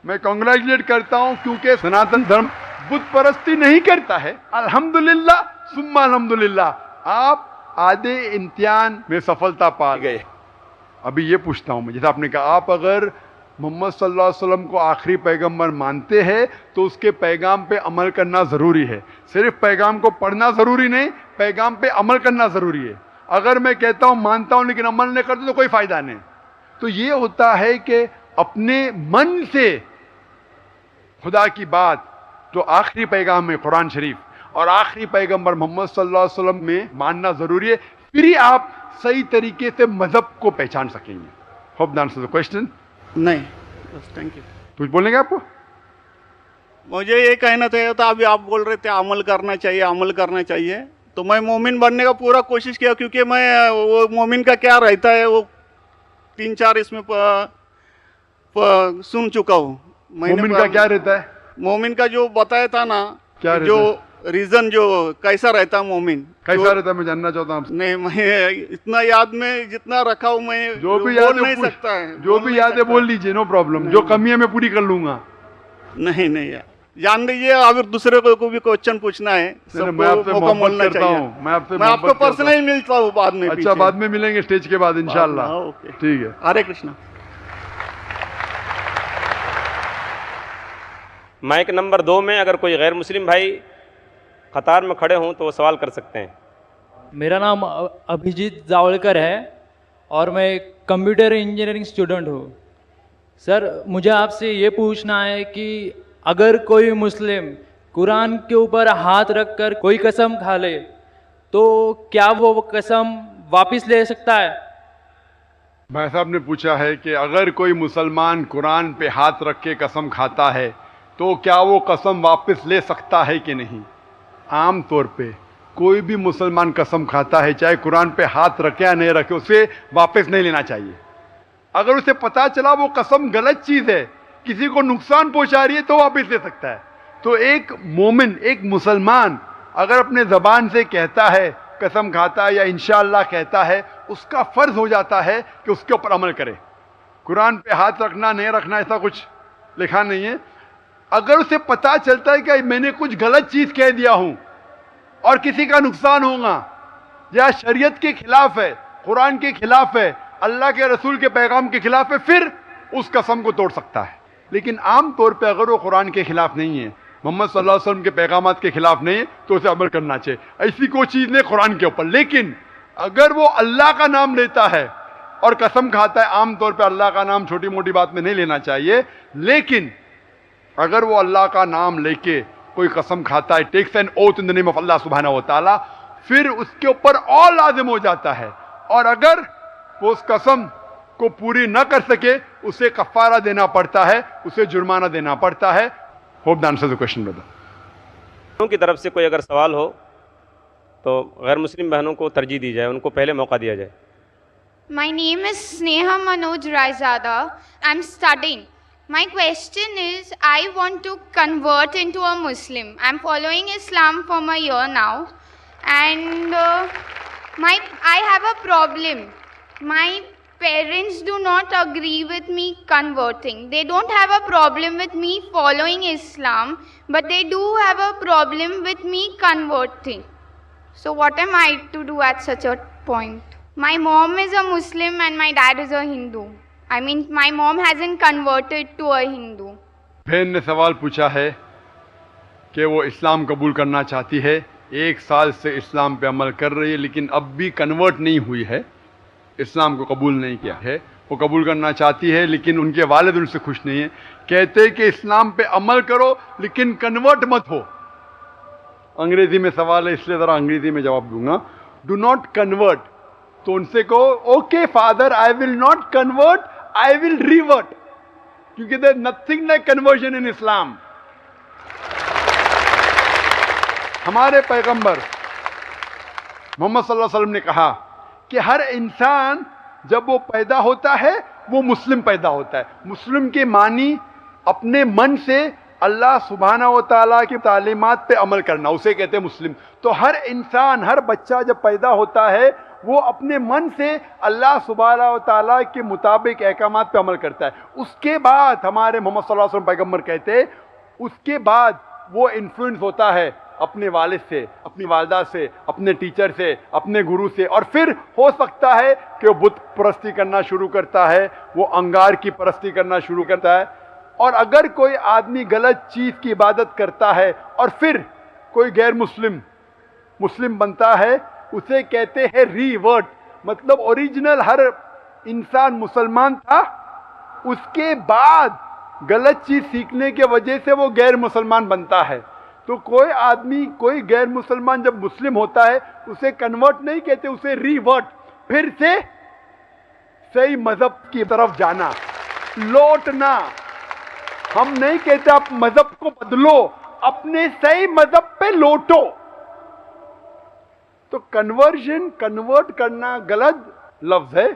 [SPEAKER 2] मैं कांग्रेचुलेट करता हूं क्योंकि सनातन धर्म बुत परस्ती नहीं करता है। अल्हम्दुलिल्लाह सुम्मा अल्हम्दुलिल्लाह, आप आधे इम्तिहान में सफलता पा गए। अभी ये पूछता हूं मैं, जैसे आपने कहा, आप अगर मोहम्मद सल्लल्लाहु अलैहि वसल्लम को आखिरी पैगंबर मानते हैं तो उसके पैगाम पे अमल करना ज़रूरी है। सिर्फ पैगाम को पढ़ना ज़रूरी नहीं, पैगाम पे अमल करना ज़रूरी है। अगर मैं कहता हूं मानता हूं लेकिन अमल नहीं करता तो कोई फ़ायदा नहीं। तो ये होता है कि अपने मन से खुदा की बात जो आखिरी पैगाम है कुरान शरीफ, और आखिरी पैगंबर मोहम्मद सल्लल्लाहु अलैहि वसल्लम में मानना जरूरी है, फिर ही आप सही तरीके से मजहब को पहचान सकेंगे। Hope that answers the question.
[SPEAKER 3] नहीं, बस थैंक यू।
[SPEAKER 2] कुछ बोलेंगे आपको?
[SPEAKER 3] मुझे ये कहना चाहिए था, अभी आप बोल रहे थे अमल करना चाहिए, अमल करना चाहिए, तो मैं मोमिन बनने का पूरा कोशिश किया, क्योंकि मैं वो मोमिन का क्या रहता है वो 3-4 इसमें सुन चुका हूँ।
[SPEAKER 2] मोमिन का क्या रहता है?
[SPEAKER 3] मोमिन का जो बताया था ना,
[SPEAKER 2] क्या
[SPEAKER 3] जो रीजन जो कैसा रहता है मोमिन,
[SPEAKER 2] कैसा रहता है, मैं जानना चाहता हूँ।
[SPEAKER 3] नहीं, मैं इतना याद में जितना रखा हूँ मैं
[SPEAKER 2] जो भी याद
[SPEAKER 3] बोल नहीं सकता है,
[SPEAKER 2] जो भी याद है बोल लीजिए, नो प्रॉब्लम। जो कमी है मैं पूरी कर लूंगा।
[SPEAKER 3] नहीं यार, जान लीजिए, अगर दूसरे को भी क्वेश्चन पूछना है, सबको मौका मिलना चाहिए। मैं आपको पर्सनली मिलता हूँ बाद में।
[SPEAKER 2] अच्छा, बाद में मिलेंगे स्टेज के बाद इंशाल्लाह। ठीक है,
[SPEAKER 3] हरे कृष्णा।
[SPEAKER 4] माइक नंबर 2 में अगर कोई गैर मुस्लिम भाई कतार में खड़े हों तो वो सवाल कर सकते हैं।
[SPEAKER 5] मेरा नाम अभिजीत जावलकर है और मैं कंप्यूटर इंजीनियरिंग स्टूडेंट हूँ। सर, मुझे आपसे ये पूछना है कि अगर कोई मुस्लिम कुरान के ऊपर हाथ रखकर कोई कसम खा ले तो क्या वो कसम वापस ले सकता है?
[SPEAKER 2] भाई साहब ने पूछा है कि अगर कोई मुसलमान कुरान पे हाथ रख के कसम खाता है तो क्या वो कसम वापस ले सकता है कि नहीं। आम तौर पे कोई भी मुसलमान कसम खाता है, चाहे कुरान पे हाथ रखे या नहीं रखे, उसे वापस नहीं लेना चाहिए। अगर उसे पता चला वो कसम गलत चीज है, किसी को नुकसान पहुंचा रही है, तो वापस ले सकता है। तो एक मोमिन, एक मुसलमान अगर अपने जबान से कहता है, कसम खाता है या इंशाअल्लाह कहता है, उसका फर्ज हो जाता है कि उसके ऊपर अमल करे। कुरान पे हाथ रखना नहीं रखना ऐसा कुछ लिखा नहीं है। अगर उसे पता चलता है कि मैंने कुछ गलत चीज कह दिया हूं और किसी का नुकसान होगा या शरीयत के खिलाफ है, कुरान के खिलाफ है, अल्लाह के रसूल के पैगाम के खिलाफ है, फिर उस कसम को तोड़ सकता है। लेकिन आम तौर पे अगर वो कुरान के खिलाफ नहीं है, मोहम्मद सल्लल्लाहु अलैहि वसल्लम के पैगामात के खिलाफ नहीं है, तो उसे अमल करना चाहिए। ऐसी कोई चीज नहीं कुरान के ऊपर। लेकिन अगर वो अल्लाह का नाम लेता है और कसम खाता है, आम तौर पे अल्लाह का नाम छोटी मोटी बात में नहीं लेना चाहिए, लेकिन अगर वो अल्लाह का नाम लेके कोई कसम खाता है, takes an oath in the name of Allah सुब्हानहू व तआला, फिर उसके ऊपर और लाजिम हो जाता है। और अगर वो उस कसम को पूरी न कर सके, उसे कफारा देना पड़ता है, उसे जुर्माना देना पड़ता है। Hope that answers the question brother.
[SPEAKER 4] की तरफ से कोई अगर सवाल हो तो गैर मुस्लिम बहनों को तरजीह दी जाए, उनको पहले मौका दिया जाए।
[SPEAKER 6] My name is Sneha Manoj Raizada. I'm studying. My question is, I want to convert into a Muslim. I'm following Islam for a year now, and I have a problem. My parents do not agree with me converting. They don't have a problem with me following Islam, but they do have a problem with me converting. So what am I to do at such a point? My mom is a Muslim and my dad is a Hindu. I mean, my mom hasn't converted to a Hindu.
[SPEAKER 2] बहन ने सवाल पूछा है कि वो इस्लाम कबूल करना चाहती है, 1 साल से इस्लाम पे अमल कर रही है, लेकिन अब भी कन्वर्ट नहीं हुई है, इस्लाम को कबूल नहीं किया है। वो कबूल करना चाहती है, लेकिन उनके वालिद उनसे खुश नहीं है। कहते हैं कि इस्लाम पे अमल करो लेकिन कन्वर्ट मत हो। अंग्रेजी में सवाल है, इसलिए ज़रा अंग्रेजी में जवाब दूंगा। Do not convert. तो उनसे कहो, okay father, I will not convert, I will revert, क्योंकि there nothing like conversion in Islam. हमारे पैगंबर मोहम्मद सल्लल्लाहु अलैहि वसल्लम ने कहा कि हर इंसान जब वो पैदा होता है वो मुस्लिम पैदा होता है। मुस्लिम के मानी अपने मन से अल्लाह सुब्हानहू व तआला की तालीमात पे अमल करना, उसे कहते हैं मुस्लिम। तो हर इंसान, हर बच्चा जब पैदा होता है वो अपने मन से अल्लाह सुब्हानहू व तआला के मुताबिक अहकामात पे अमल करता है। उसके बाद हमारे मोहम्मद सल्लल्लाहु अलैहि वसल्लम पैगम्बर कहते हैं, उसके बाद वो इन्फ्लुएंस होता है अपने वालिद से, अपनी वालदा से, अपने टीचर से, अपने गुरु से, और फिर हो सकता है कि वो बुत परस्ती करना शुरू करता है, वो अंगार की परस्ती करना शुरू करता है। और अगर कोई आदमी गलत चीज़ की इबादत करता है और फिर कोई गैर मुस्लिम बनता है, उसे कहते हैं रीवर्ट। मतलब ओरिजिनल हर इंसान मुसलमान था, उसके बाद गलत चीज़ सीखने के वजह से वो गैर मुसलमान बनता है। तो कोई आदमी, कोई गैर मुसलमान जब मुस्लिम होता है उसे कन्वर्ट नहीं कहते, उसे रिवर्ट, फिर से सही मजहब की तरफ जाना, लौटना। हम नहीं कहते आप मजहब को बदलो, अपने सही मजहब पे लौटो। तो कन्वर्जन, कन्वर्ट करना गलत लफ्ज है,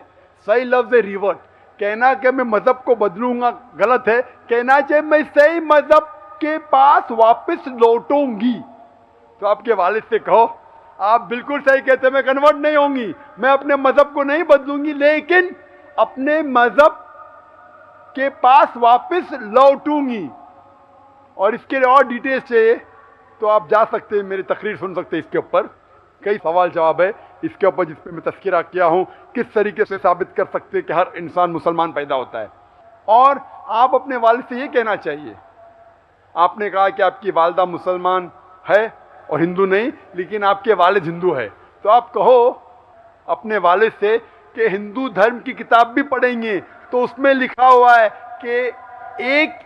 [SPEAKER 2] सही लफ्ज है रिवर्ट। कहना कि मैं मजहब को बदलूंगा गलत है, कहना चाहिए मैं सही मजहब के पास वापस लौटूंगी। तो आपके वालिद से कहो, आप बिल्कुल सही कहते हैं, मैं कन्वर्ट नहीं होंगी, मैं अपने मजहब को नहीं बदलूंगी, लेकिन अपने मजहब के पास वापस लौटूंगी। और इसके लिए और डिटेल्स चाहिए तो आप जा सकते हैं, मेरी तकरीर सुन सकते हैं। इसके ऊपर कई सवाल जवाब है इसके ऊपर, जिस पे मैं तस्करा किया हूं, किस तरीके से साबित कर सकते हैं कि हर इंसान मुसलमान पैदा होता है। और आप अपने वालिद से ये कहना चाहिए, आपने कहा कि आपकी वालदा मुसलमान है और हिंदू नहीं, लेकिन आपके वालिद हिंदू है, तो आप कहो अपने वालिद से कि हिंदू धर्म की किताब भी पढ़ेंगे तो उसमें लिखा हुआ है कि एक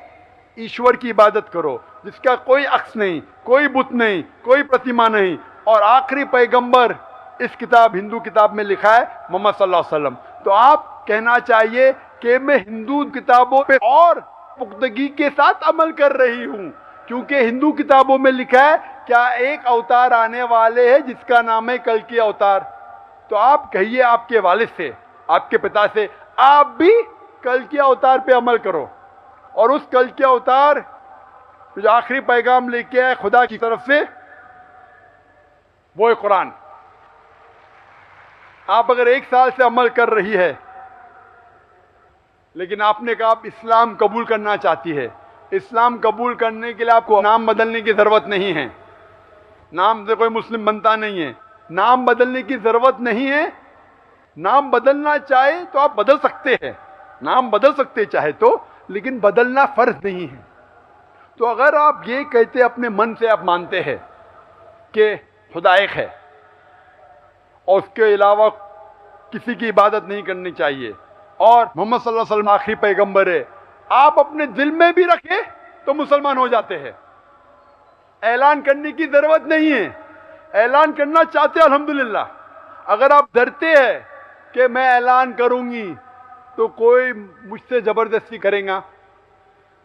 [SPEAKER 2] ईश्वर की इबादत करो जिसका कोई अक्स नहीं, कोई बुत नहीं, कोई प्रतिमा नहीं, और आखिरी पैगंबर इस किताब, हिंदू किताब में लिखा है मोहम्मद सल्लल्लाहु अलैहि वसल्लम। तो आप कहना चाहिए कि मैं हिंदू किताबों पे और पुख्तगी के साथ अमल कर रही हूं, क्योंकि हिंदू किताबों में लिखा है क्या एक अवतार आने वाले हैं जिसका नाम है कल्कि अवतार। तो आप कहिए आपके वालिद से, आपके पिता से, आप भी कल्कि अवतार पे अमल करो, और उस कल्कि अवतार जो आखिरी पैगाम लेके आए खुदा की तरफ से, वो है कुरान। आप अगर 1 साल से अमल कर रही है, लेकिन आपने कहा आप इस्लाम कबूल करना चाहती है, इस्लाम कबूल करने के लिए आपको नाम बदलने की ज़रूरत नहीं है, नाम से कोई मुस्लिम बनता नहीं है, नाम बदलने की ज़रूरत नहीं है। नाम बदलना चाहे तो आप बदल सकते हैं, नाम बदल सकते चाहे तो, लेकिन बदलना फ़र्ज नहीं है। तो अगर आप ये कहते अपने मन से, आप मानते हैं कि खुदा एक है और उसके अलावा किसी की इबादत नहीं करनी चाहिए और मोहम्मद सल्लल्लाहु अलैहि वसल्लम आखिरी पैगंबर है, आप अपने दिल में भी रखें तो मुसलमान हो जाते हैं। ऐलान करने की ज़रूरत नहीं है, ऐलान करना चाहते हैं अल्हम्दुलिल्लाह। अगर आप डरते हैं कि मैं ऐलान करूंगी तो कोई मुझसे ज़बरदस्ती करेगा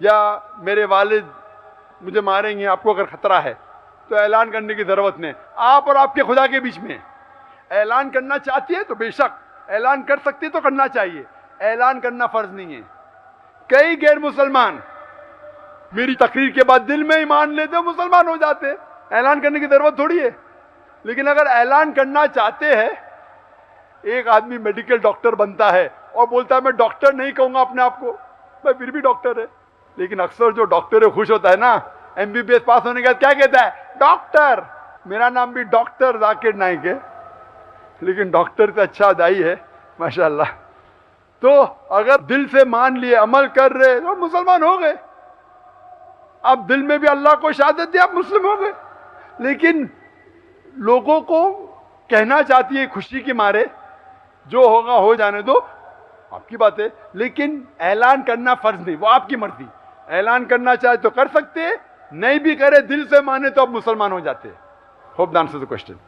[SPEAKER 2] या मेरे वालिद मुझे मारेंगे, आपको अगर ख़तरा है तो ऐलान करने की ज़रूरत नहीं। आप और आपके खुदा के बीच में ऐलान करना चाहती है तो बेशक ऐलान कर सकती है, तो करना चाहिए, ऐलान करना फ़र्ज नहीं है। कई गैर मुसलमान मेरी तकरीर के बाद दिल में ही मान लेते, मुसलमान हो जाते, ऐलान करने की ज़रूरत थोड़ी है। लेकिन अगर ऐलान करना चाहते हैं, एक आदमी मेडिकल डॉक्टर बनता है और बोलता है मैं डॉक्टर नहीं कहूँगा अपने आप को, मैं फिर भी डॉक्टर है। लेकिन अक्सर जो डॉक्टर है खुश होता है ना, MBBS पास होने के बाद क्या कहता है, डॉक्टर, मेरा नाम भी डॉक्टर जाकिर नाइक है, लेकिन डॉक्टर से अच्छा दाई है माशाल्लाह। तो अगर दिल से मान लिए, अमल कर रहे, तो मुसलमान हो गए। आप दिल में भी अल्लाह को शहादत दिया, आप मुस्लिम हो गए। लेकिन लोगों को कहना चाहती है खुशी के मारे, जो होगा हो जाने दो, आपकी बात है, लेकिन ऐलान करना फर्ज नहीं, वो आपकी मर्जी। ऐलान करना चाहे तो कर सकते हैं, नहीं भी करे, दिल से माने तो आप मुसलमान हो जाते हैं। Hope the answer the question.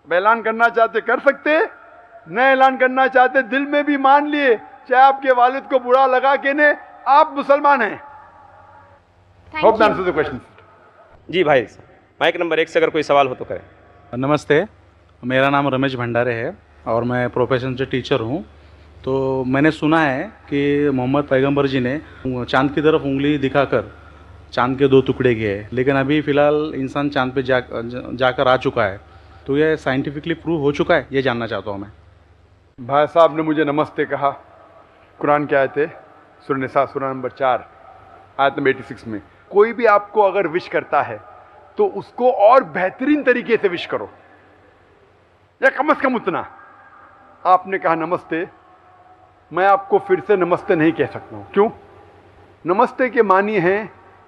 [SPEAKER 2] ऐलान करना चाहते कर सकते, न ऐलान करना चाहते दिल में भी मान लिए, चाहे आपके वालिद को बुरा लगा के ने, आप मुसलमान हैं। Hope the answer the question.
[SPEAKER 4] जी भाई, माइक नंबर 1 से अगर कोई सवाल हो तो करें।
[SPEAKER 7] नमस्ते, मेरा नाम रमेश भंडारे है और मैं प्रोफेशन से टीचर हूँ। तो मैंने सुना है कि मोहम्मद पैगंबर जी ने चांद की तरफ उंगली दिखाकर चांद के 2 टुकड़े किए, लेकिन अभी फ़िलहाल इंसान चांद पे जाकर आ चुका है, तो ये साइंटिफिकली प्रूव हो चुका है, ये जानना चाहता हूँ मैं।
[SPEAKER 2] भाई साहब ने मुझे नमस्ते कहा, कुरान की आयत है सूरह निसा सूरह नंबर 4 आयत नंबर 86 में, कोई भी आपको अगर विश करता है तो उसको और बेहतरीन तरीके से विश करो, या कम से कम उतना। आपने कहा नमस्ते, मैं आपको फिर से नमस्ते नहीं कह सकता हूँ। क्यों? नमस्ते के मानी है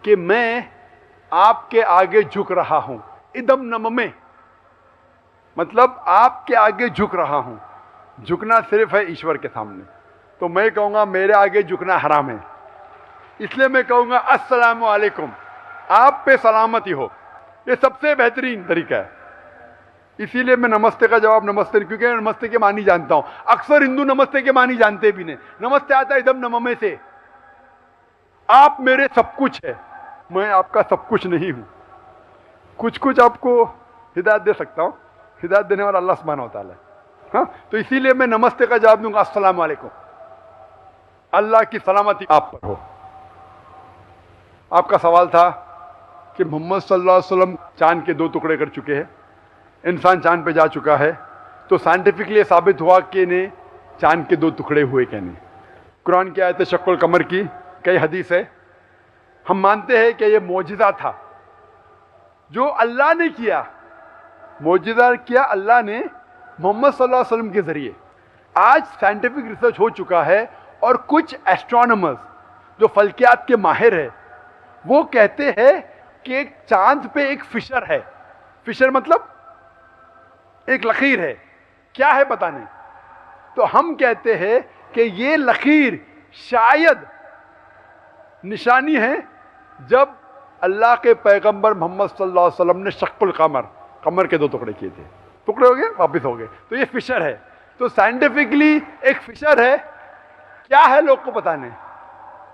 [SPEAKER 2] कि मैं आपके आगे झुक रहा हूँ, इदम नम में, मतलब आपके आगे झुक रहा हूँ। झुकना सिर्फ है ईश्वर के सामने, तो मैं कहूँगा मेरे आगे झुकना हराम है, इसलिए मैं कहूँगा अस्सलामु अलैकुम, आप पे सलामती हो। ये सबसे बेहतरीन तरीका है। इसीलिए मैं नमस्ते का जवाब नमस्ते, क्योंकि मैं नमस्ते के मानी जानता हूं। अक्सर हिंदू नमस्ते के मानी जानते भी नहीं। नमस्ते आता है इदम नममे से, आप मेरे सब कुछ है, मैं आपका सब कुछ नहीं हूं। कुछ कुछ आपको हिदायत दे सकता हूं, हिदायत देने वाला अल्लाह सुब्हानहू व तआला है। हाँ, तो इसीलिए मैं नमस्ते का जवाब दूंगा अस्सलाम वालेकुम, अल्लाह की सलामती आप पर हो। आपका सवाल था कि मोहम्मद सल्लल्लाहु अलैहि वसल्लम चांद के 2 टुकड़े कर चुके हैं, इंसान चांद पे जा चुका है, तो साइंटिफिकली साबित हुआ कि ने चांद के 2 टुकड़े हुए क्या नहीं। कुरान की आयत शक्कुल कमर की कई हदीस है। हम मानते हैं कि ये मौजिज़ा था जो अल्लाह ने किया, मौजिज़ा किया अल्लाह ने मोहम्मद सल्लल्लाहु अलैहि वसल्लम के जरिए। आज साइंटिफिक रिसर्च हो चुका है और कुछ एस्ट्रोनॉमर्स जो फल्कियात के माहिर है वो कहते हैं कि चांद पे एक फिशर है। फिशर मतलब एक लकीर है, क्या है पता नहीं। तो हम कहते हैं कि ये लकीर शायद निशानी है जब अल्लाह के पैगंबर मोहम्मद सल्लल्लाहु अलैहि वसल्लम ने शक्कुल कमर, कमर के 2 टुकड़े किए थे, टुकड़े हो गए वापस हो गए, तो ये फिशर है। तो साइंटिफिकली एक फिशर है, क्या है लोग को पता नहीं।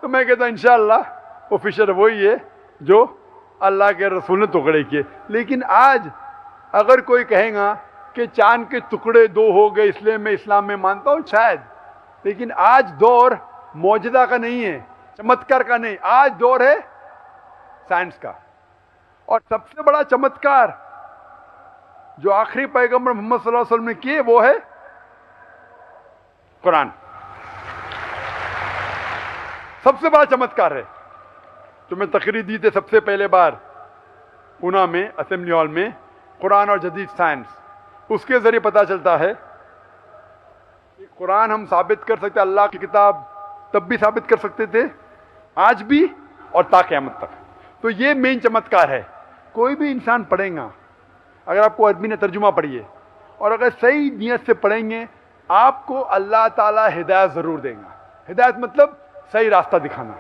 [SPEAKER 2] तो मैं कहता हूं इंशाअल्लाह वो फिशर वही है जो अल्लाह के रसूल ने टुकड़े किए। लेकिन आज अगर कोई कहेगा कि चांद के टुकड़े 2 हो गए इसलिए मैं इस्लाम में मानता हूं, शायद, लेकिन आज दौर मौजदा का नहीं है, चमत्कार का नहीं, आज दौर है साइंस का। और सबसे बड़ा चमत्कार जो आखिरी पैगंबर मोहम्मद सल्लल्लाहु अलैहि वसल्लम ने किए वो है कुरान। सबसे बड़ा चमत्कार है। तो मैं तकरीर दी थी सबसे पहले बार पूना में असेंबली हॉल में, कुरान और जदीद साइंस, उसके जरिए पता चलता है कि कुरान हम साबित कर सकते, अल्लाह की किताब तब भी साबित कर सकते थे, आज भी और ता क़यामत तक। तो ये मेन चमत्कार है। कोई भी इंसान पढ़ेगा, अगर आपको अरबी ने तर्जुमा पढ़िए और अगर सही नियत से पढ़ेंगे, आपको अल्लाह ताला हिदायत ज़रूर देगा। हिदायत मतलब सही रास्ता दिखाना।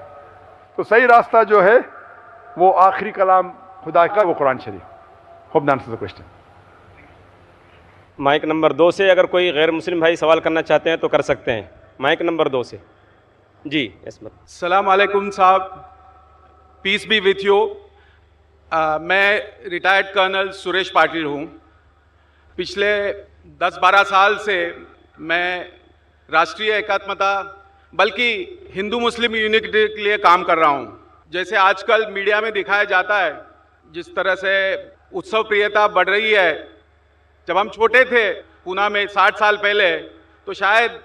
[SPEAKER 2] तो सही रास्ता जो है वो आखिरी कलाम खुदा का, वो कुरान शरीफ। Hope that answers the question.
[SPEAKER 4] Mike number 2 से अगर कोई गैर मुस्लिम भाई सवाल करना चाहते हैं तो कर सकते हैं। माइक नंबर 2 से जी। इसमत
[SPEAKER 8] सलाम अलैकुम साहब, पीस बी विथ यू। मैं रिटायर्ड कर्नल सुरेश पाटिल हूँ। पिछले 10-12 साल से मैं राष्ट्रीय एकात्मता बल्कि हिंदू मुस्लिम यूनिटी के लिए काम कर रहा हूँ। जैसे आजकल मीडिया में दिखाया जाता है, जिस तरह से उत्सव प्रियता बढ़ रही है। जब हम छोटे थे पूना में 60 साल पहले, तो शायद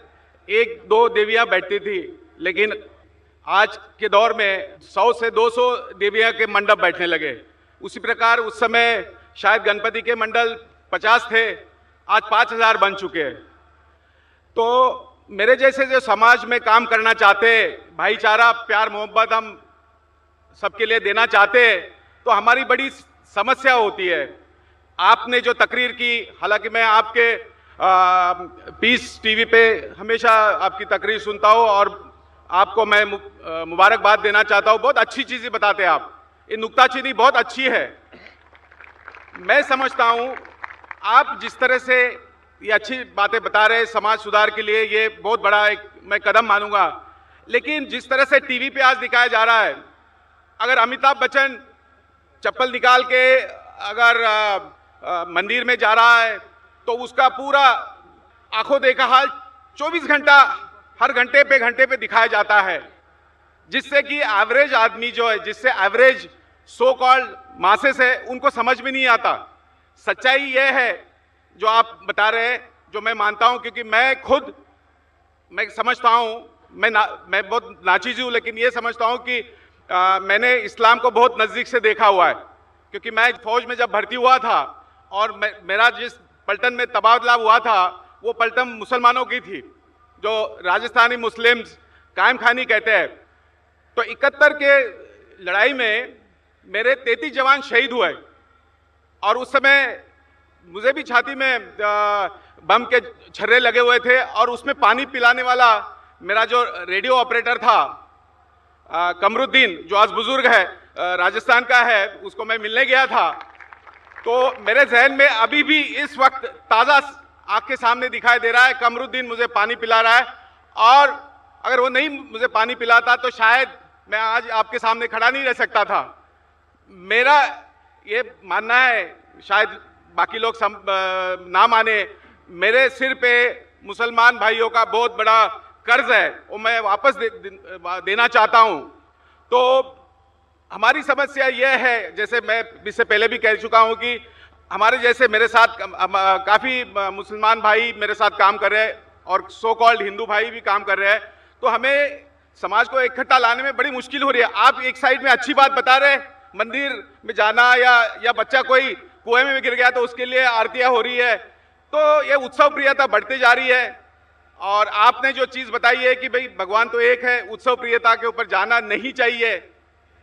[SPEAKER 8] 1-2 देवियाँ बैठती थी, लेकिन आज के दौर में 100 से 200 देवियाँ के मंडप बैठने लगे। उसी प्रकार उस समय शायद गणपति के मंडल 50 थे, आज 5000 बन चुके हैं। तो मेरे जैसे जो समाज में काम करना चाहते, भाईचारा प्यार मोहब्बत हम सबके लिए देना चाहते, तो हमारी बड़ी समस्या होती है। आपने जो तकरीर की, हालांकि मैं आपके पीस टीवी पे हमेशा आपकी तकरीर सुनता हूँ और आपको मैं मुबारकबाद देना चाहता हूँ। बहुत अच्छी चीज़ें बताते हैं आप, ये नुक्ताचीनी बहुत अच्छी है। मैं समझता हूँ आप जिस तरह से ये अच्छी बातें बता रहे हैं समाज सुधार के लिए, ये बहुत बड़ा एक मैं कदम मानूंगा। लेकिन जिस तरह से टीवी पे आज दिखाया जा रहा है, अगर अमिताभ बच्चन चप्पल निकाल के अगर मंदिर में जा रहा है तो उसका पूरा आंखों देखा हाल 24 घंटा हर घंटे पे दिखाया जाता है, जिससे कि एवरेज आदमी जो है, जिससे एवरेज सो कॉल्ड मासेस है, उनको समझ में नहीं आता। सच्चाई यह है जो आप बता रहे हैं, जो मैं मानता हूं, क्योंकि मैं समझता हूं, मैं बहुत नाचीज हूं, लेकिन ये समझता हूं कि मैंने इस्लाम को बहुत नज़दीक से देखा हुआ है। क्योंकि मैं फौज में जब भर्ती हुआ था और मेरा जिस पलटन में तबादला हुआ था वो पलटन मुसलमानों की थी, जो राजस्थानी मुस्लिम्स कायम खानी कहते हैं। तो 71 के लड़ाई में मेरे 33 जवान शहीद हुए और उस समय मुझे भी छाती में बम के छर्रे लगे हुए थे और उसमें पानी पिलाने वाला मेरा जो रेडियो ऑपरेटर था कमरुद्दीन, जो आज बुजुर्ग है, राजस्थान का है, उसको मैं मिलने गया था तो मेरे जहन में अभी भी इस वक्त ताज़ा आँख के सामने दिखाई दे रहा है, कमरुद्दीन मुझे पानी पिला रहा है, और अगर वो नहीं मुझे पानी पिलाता तो शायद मैं आज आपके सामने खड़ा नहीं रह सकता था। मेरा ये मानना है, शायद बाकी लोग ना माने, मेरे सिर पे मुसलमान भाइयों का बहुत बड़ा कर्ज है, वो मैं वापस देना चाहता हूँ। तो हमारी समस्या यह है, जैसे मैं इससे पहले भी कह चुका हूँ कि हमारे जैसे मेरे साथ काफ़ी मुसलमान भाई मेरे साथ काम कर रहे हैं और सो कॉल्ड हिंदू भाई भी काम कर रहे हैं, तो हमें समाज को इकट्ठा लाने में बड़ी मुश्किल हो रही है। आप एक साइड में अच्छी बात बता रहे हैं, मंदिर में जाना या बच्चा कोई कुएं में गिर गया तो उसके लिए आरतियाँ हो रही है, तो ये उत्सव प्रियता बढ़ती जा रही है। और आपने जो चीज़ बताई है कि भाई भगवान तो एक है, उत्सव प्रियता के ऊपर जाना नहीं चाहिए,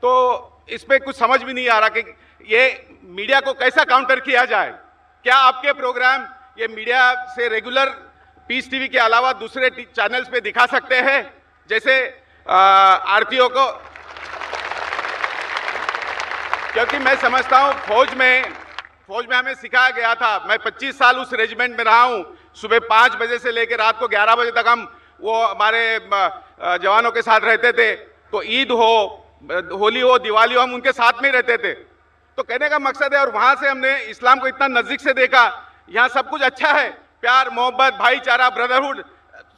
[SPEAKER 8] तो इस पर कुछ समझ भी नहीं आ रहा कि ये मीडिया को कैसा काउंटर किया जाए। क्या आपके प्रोग्राम ये मीडिया से रेगुलर पीस टीवी के अलावा दूसरे चैनल्स पे दिखा सकते हैं, जैसे आरतीयों को? क्योंकि मैं समझता हूँ फौज में हमें सिखाया गया था, मैं 25 साल उस रेजिमेंट में रहा हूँ, सुबह 5 बजे से लेकर रात को 11 बजे तक हम वो हमारे जवानों के साथ रहते थे। तो ईद हो, होली हो, दिवाली हो, हम उनके साथ में ही रहते थे। तो कहने का मकसद है, और वहाँ से हमने इस्लाम को इतना नज़दीक से देखा, यहाँ सब कुछ अच्छा है, प्यार मोहब्बत भाईचारा ब्रदरहुड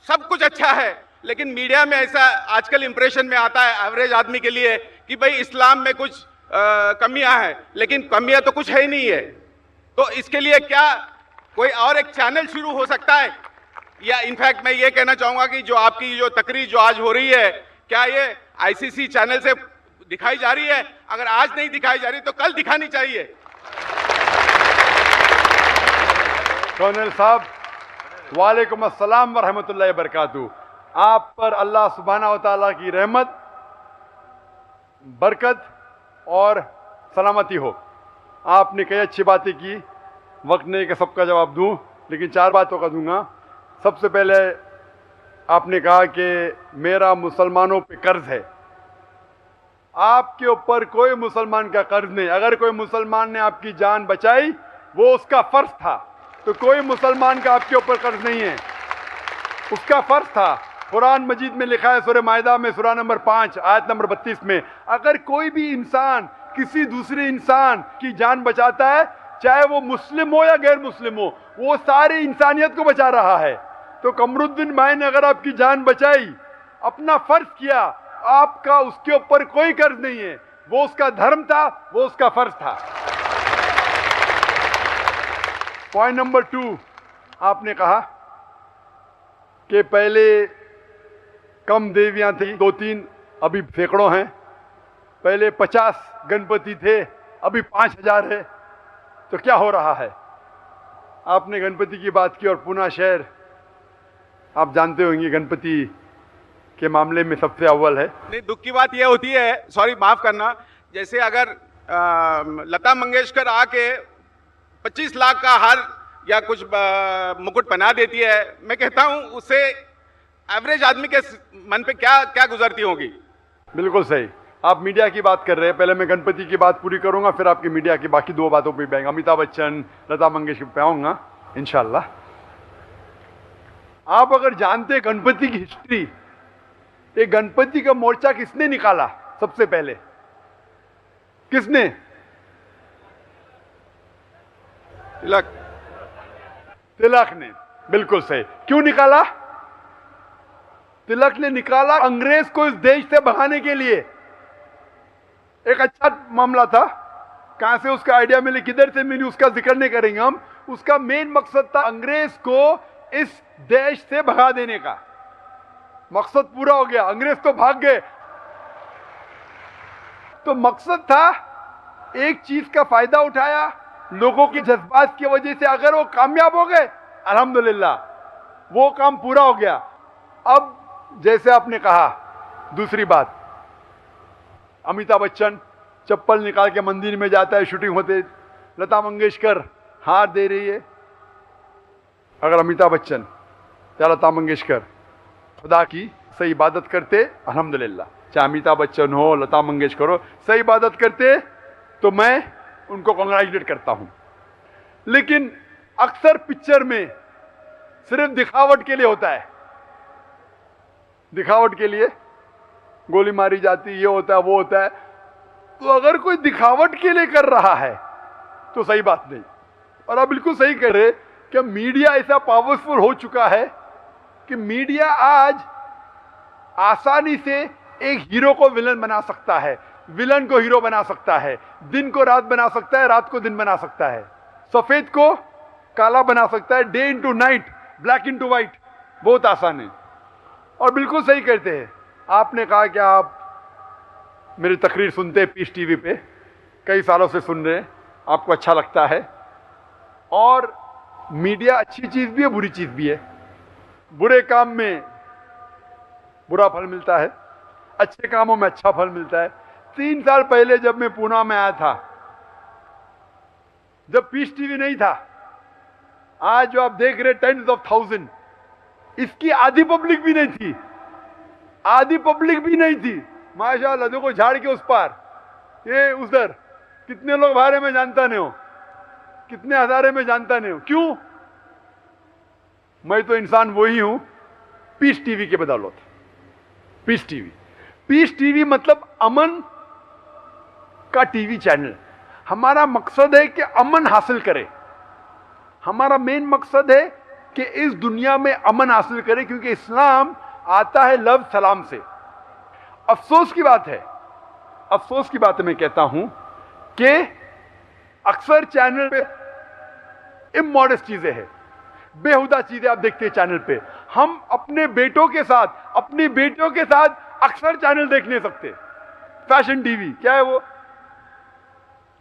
[SPEAKER 8] सब कुछ अच्छा है, लेकिन मीडिया में ऐसा आजकल इंप्रेशन में आता है एवरेज आदमी के लिए कि भाई इस्लाम में कुछ कमियां हैं, लेकिन कमियां तो कुछ है ही नहीं है। तो इसके लिए क्या कोई और एक चैनल शुरू हो सकता है? या इनफैक्ट मैं ये कहना चाहूँगा कि जो आपकी जो तकरीर जो आज हो रही है, क्या ये आईसीसी चैनल से दिखाई जा रही है? अगर आज नहीं दिखाई जा रही तो कल दिखानी चाहिए।
[SPEAKER 2] कर्नल साहब, वालेकुम अस्सलाम व रहमतुल्लाहि व बरकातहू। आप पर अल्लाह सुब्हानहू व तआला की रहमत, बरकत और सलामती हो। आपने कई अच्छी बातें की, वक्त नहीं कि सबका जवाब दूं, लेकिन 4 बातों का दूंगा। सबसे पहले आपने कहा कि मेरा मुसलमानों पे कर्ज है। आपके ऊपर कोई मुसलमान का कर्ज नहीं। अगर कोई मुसलमान ने आपकी जान बचाई वो उसका फर्ज था, तो कोई मुसलमान का आपके ऊपर कर्ज नहीं है, उसका फर्ज था। कुरान मजीद में लिखा है, सूरह माइदा में सूरह नंबर 5 आयत नंबर 32 में, अगर कोई भी इंसान किसी दूसरे इंसान की जान बचाता है, चाहे वो मुस्लिम हो या गैर मुस्लिम हो, वो सारी इंसानियत को बचा रहा है। तो कमरुद्दीन भाई ने अगर आपकी जान बचाई, अपना फर्ज किया, आपका उसके ऊपर कोई कर्ज नहीं है। वो उसका धर्म था, वो उसका फर्ज था। पॉइंट नंबर 2, आपने कहा कि पहले कम देवियां थी, 2-3, अभी सैकड़ों हैं। पहले 50 गणपति थे, अभी 5000 है। तो क्या हो रहा है? आपने गणपति की बात की, और पूना शहर आप जानते होंगे गणपति के मामले में सबसे अव्वल है।
[SPEAKER 8] नहीं, दुख की बात यह होती है, सॉरी माफ करना, जैसे अगर लता मंगेशकर आके 25 लाख का हार या कुछ मुकुट पहना देती है, मैं कहता हूं उससे एवरेज आदमी के मन पे क्या गुजरती होगी।
[SPEAKER 2] बिल्कुल सही। आप मीडिया की बात कर रहे हैं, पहले मैं गणपति की बात पूरी करूंगा, फिर आपकी मीडिया की बाकी 2 बातों पे भी, अमिताभ बच्चन, लता मंगेशकर पे आऊंगा इंशाल्लाह। आप अगर जानते गणपति की हिस्ट्री, ये गणपति का मोर्चा किसने निकाला सबसे पहले? किसने? तिलक ने। बिल्कुल सही। क्यों निकाला? तिलक ने निकाला अंग्रेज को इस देश से भगाने के लिए। एक अच्छा मामला था, कहां से उसका आइडिया मिले, किधर से मिली, उसका जिक्र नहीं करेंगे हम। उसका मेन मकसद था अंग्रेज को इस देश से भगा देने का। मकसद पूरा हो गया, अंग्रेज तो भाग गए। तो मकसद था, एक चीज का फायदा उठाया, लोगों के जज्बात की वजह से अगर वो कामयाब हो गए, अल्हम्दुलिल्लाह वो काम पूरा हो गया। अब जैसे आपने कहा, दूसरी बात, अमिताभ बच्चन चप्पल निकाल के मंदिर में जाता है, शूटिंग होते, लता मंगेशकर हार दे रही है। अगर अमिताभ बच्चन या लता मंगेशकर खुदा की सही इबादत करते, अल्हम्दुलिल्लाह, चाहे अमिताभ बच्चन हो, लता मंगेशकर हो, सही इबादत करते, तो मैं उनको कांग्रेचुलेट करता हूं। लेकिन अक्सर पिक्चर में सिर्फ दिखावट के लिए होता है, दिखावट के लिए गोली मारी जाती, ये होता है वो होता है। तो अगर कोई दिखावट के लिए कर रहा है तो सही बात नहीं। और आप बिल्कुल सही कह रहे कि मीडिया ऐसा पावरफुल हो चुका है कि मीडिया आज आसानी से एक हीरो को विलन बना सकता है, विलन को हीरो बना सकता है, दिन को रात बना सकता है, रात को दिन बना सकता है, सफेद को काला बना सकता है, day into night, black into white, बहुत आसान है। और बिल्कुल सही कहते हैं, आपने कहा कि आप मेरी तकरीर सुनते हैं पीस टीवी पे, कई सालों से सुन रहे हैं, आपको अच्छा लगता है। और मीडिया अच्छी चीज़ भी है, बुरी चीज़ भी है। बुरे काम में बुरा फल मिलता है, अच्छे कामों में अच्छा फल मिलता है। 3 साल पहले जब मैं पूना में आया था, जब पीस टीवी नहीं था, आज जो आप देख रहे 10s of 1000, इसकी आधी पब्लिक भी नहीं थी, आधी पब्लिक भी नहीं थी। माशाल्लाह, देखो झाड़ के उस पार, ये उधर, कितने लोग बारे में जानता नहीं हो, कितने हजारे में जानता नहीं हो। क्यों? मैं तो इंसान वही हूं पीस टीवी के बदौलत। पीस टीवी, पीस टीवी मतलब अमन का टीवी चैनल। हमारा मकसद है कि अमन हासिल करें, हमारा मेन मकसद है कि इस दुनिया में अमन हासिल करें, क्योंकि इस्लाम आता है लव सलाम से। अफसोस की बात है, अफसोस की बात मैं कहता हूं कि अक्सर चैनल पे इमोडस्ट चीजें हैं, बेहुदा चीजें आप देखते हैं चैनल पे। हम अपने बेटों के साथ, अपनी बेटियों के साथ अक्सर चैनल देख नहीं सकते। फैशन टीवी क्या है वो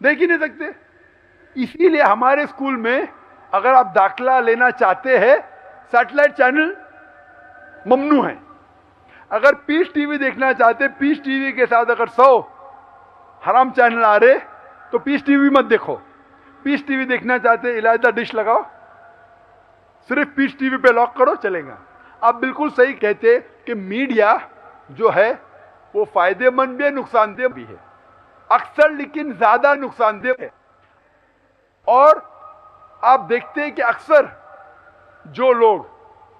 [SPEAKER 2] देख ही नहीं सकते। इसीलिए हमारे स्कूल में अगर आप दाखला लेना चाहते हैं, सैटेलाइट चैनल ममनू है। अगर पीस टीवी देखना चाहते, पीस टीवी के साथ अगर 100 हराम चैनल आ रहे तो पीस टीवी मत देखो। पीस टीवी देखना चाहते, इलायदा डिश लगाओ, सिर्फ पीस टीवी पे लॉक करो, चलेगा। आप बिल्कुल सही कहते कि मीडिया जो है वो फायदेमंद भी है, नुकसानदेह भी है अक्सर, लेकिन ज्यादा नुकसानदेह है। और आप देखते हैं कि अक्सर जो लोग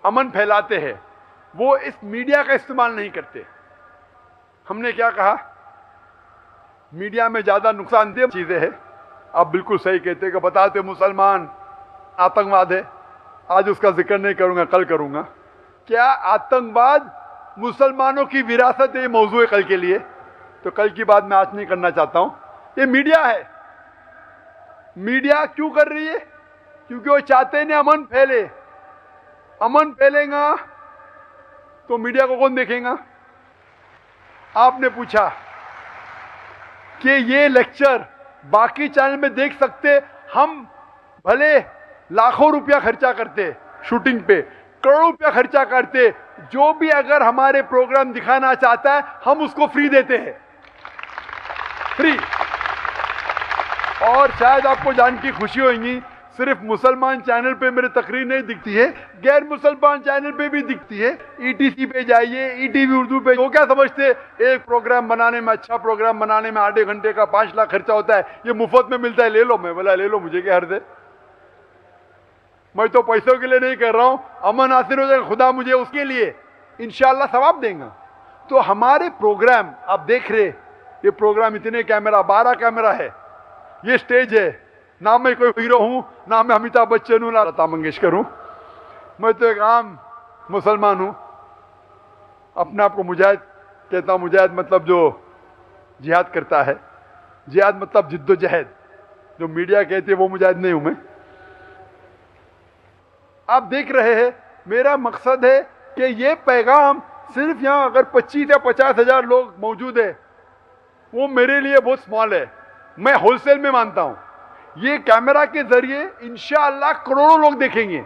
[SPEAKER 2] अमन फैलाते हैं वो इस मीडिया का इस्तेमाल नहीं करते। हमने क्या कहा, मीडिया में ज्यादा नुकसानदेह चीजें हैं। आप बिल्कुल सही कहते हैं कि बताते मुसलमान आतंकवाद है, आज उसका जिक्र नहीं करूंगा, कल करूंगा। क्या आतंकवाद मुसलमानों की विरासत है? ये मौजू है कल के लिए, तो कल की बात मैं आज नहीं करना चाहता हूं। ये मीडिया है। मीडिया क्यों कर रही है? क्योंकि वो चाहते हैं अमन फैले। अमन फैलेगा तो मीडिया को कौन देखेगा? आपने पूछा कि ये लेक्चर बाकी चैनल में देख सकते, हम भले लाखों रुपया खर्चा करते शूटिंग पे, करोड़ों रुपया खर्चा करते, जो भी अगर हमारे प्रोग्राम दिखाना चाहता है हम उसको फ्री देते हैं, फ्री। और शायद आपको जान की खुशी होगी, सिर्फ मुसलमान चैनल पे मेरी तकरीर नहीं दिखती है, गैर मुसलमान चैनल पे भी दिखती है। ईटीसी पे जाइए, ईटीवी उर्दू पे। वो क्या समझते, एक प्रोग्राम बनाने में, अच्छा प्रोग्राम बनाने में आधे घंटे का 5 लाख खर्चा होता है, ये मुफ्त में मिलता है, ले लो। मैं बोला ले लो, मुझे क्या हर्ज है। मैं तो पैसों के लिए नहीं कर रहा हूं, अमन हासिल हो जाएगा, खुदा मुझे उसके लिए इंशाल्लाह सवाब देगा। तो हमारे प्रोग्राम आप देख रहे, ये प्रोग्राम इतने कैमरा, 12 कैमरा है, ये स्टेज है, ना मैं कोई हीरो हूं, ना मैं अमिताभ बच्चन हूं, ना लता मंगेशकर हूं। मैं तो एक आम मुसलमान हूं, अपने आप को मुजाहिद कहता हूं। मुजाहिद मतलब जो जिहाद करता है, जिहाद मतलब जिद्दोजहद। जो मीडिया कहती है वो मुजाहिद नहीं हूं मैं। आप देख रहे हैं, मेरा मकसद है कि ये पैगाम सिर्फ यहाँ अगर 25 या 50 हजार लोग मौजूद है, वो मेरे लिए बहुत स्मॉल है। मैं होलसेल में मानता हूं, ये कैमरा के जरिए इंशाअल्लाह करोड़ों लोग देखेंगे।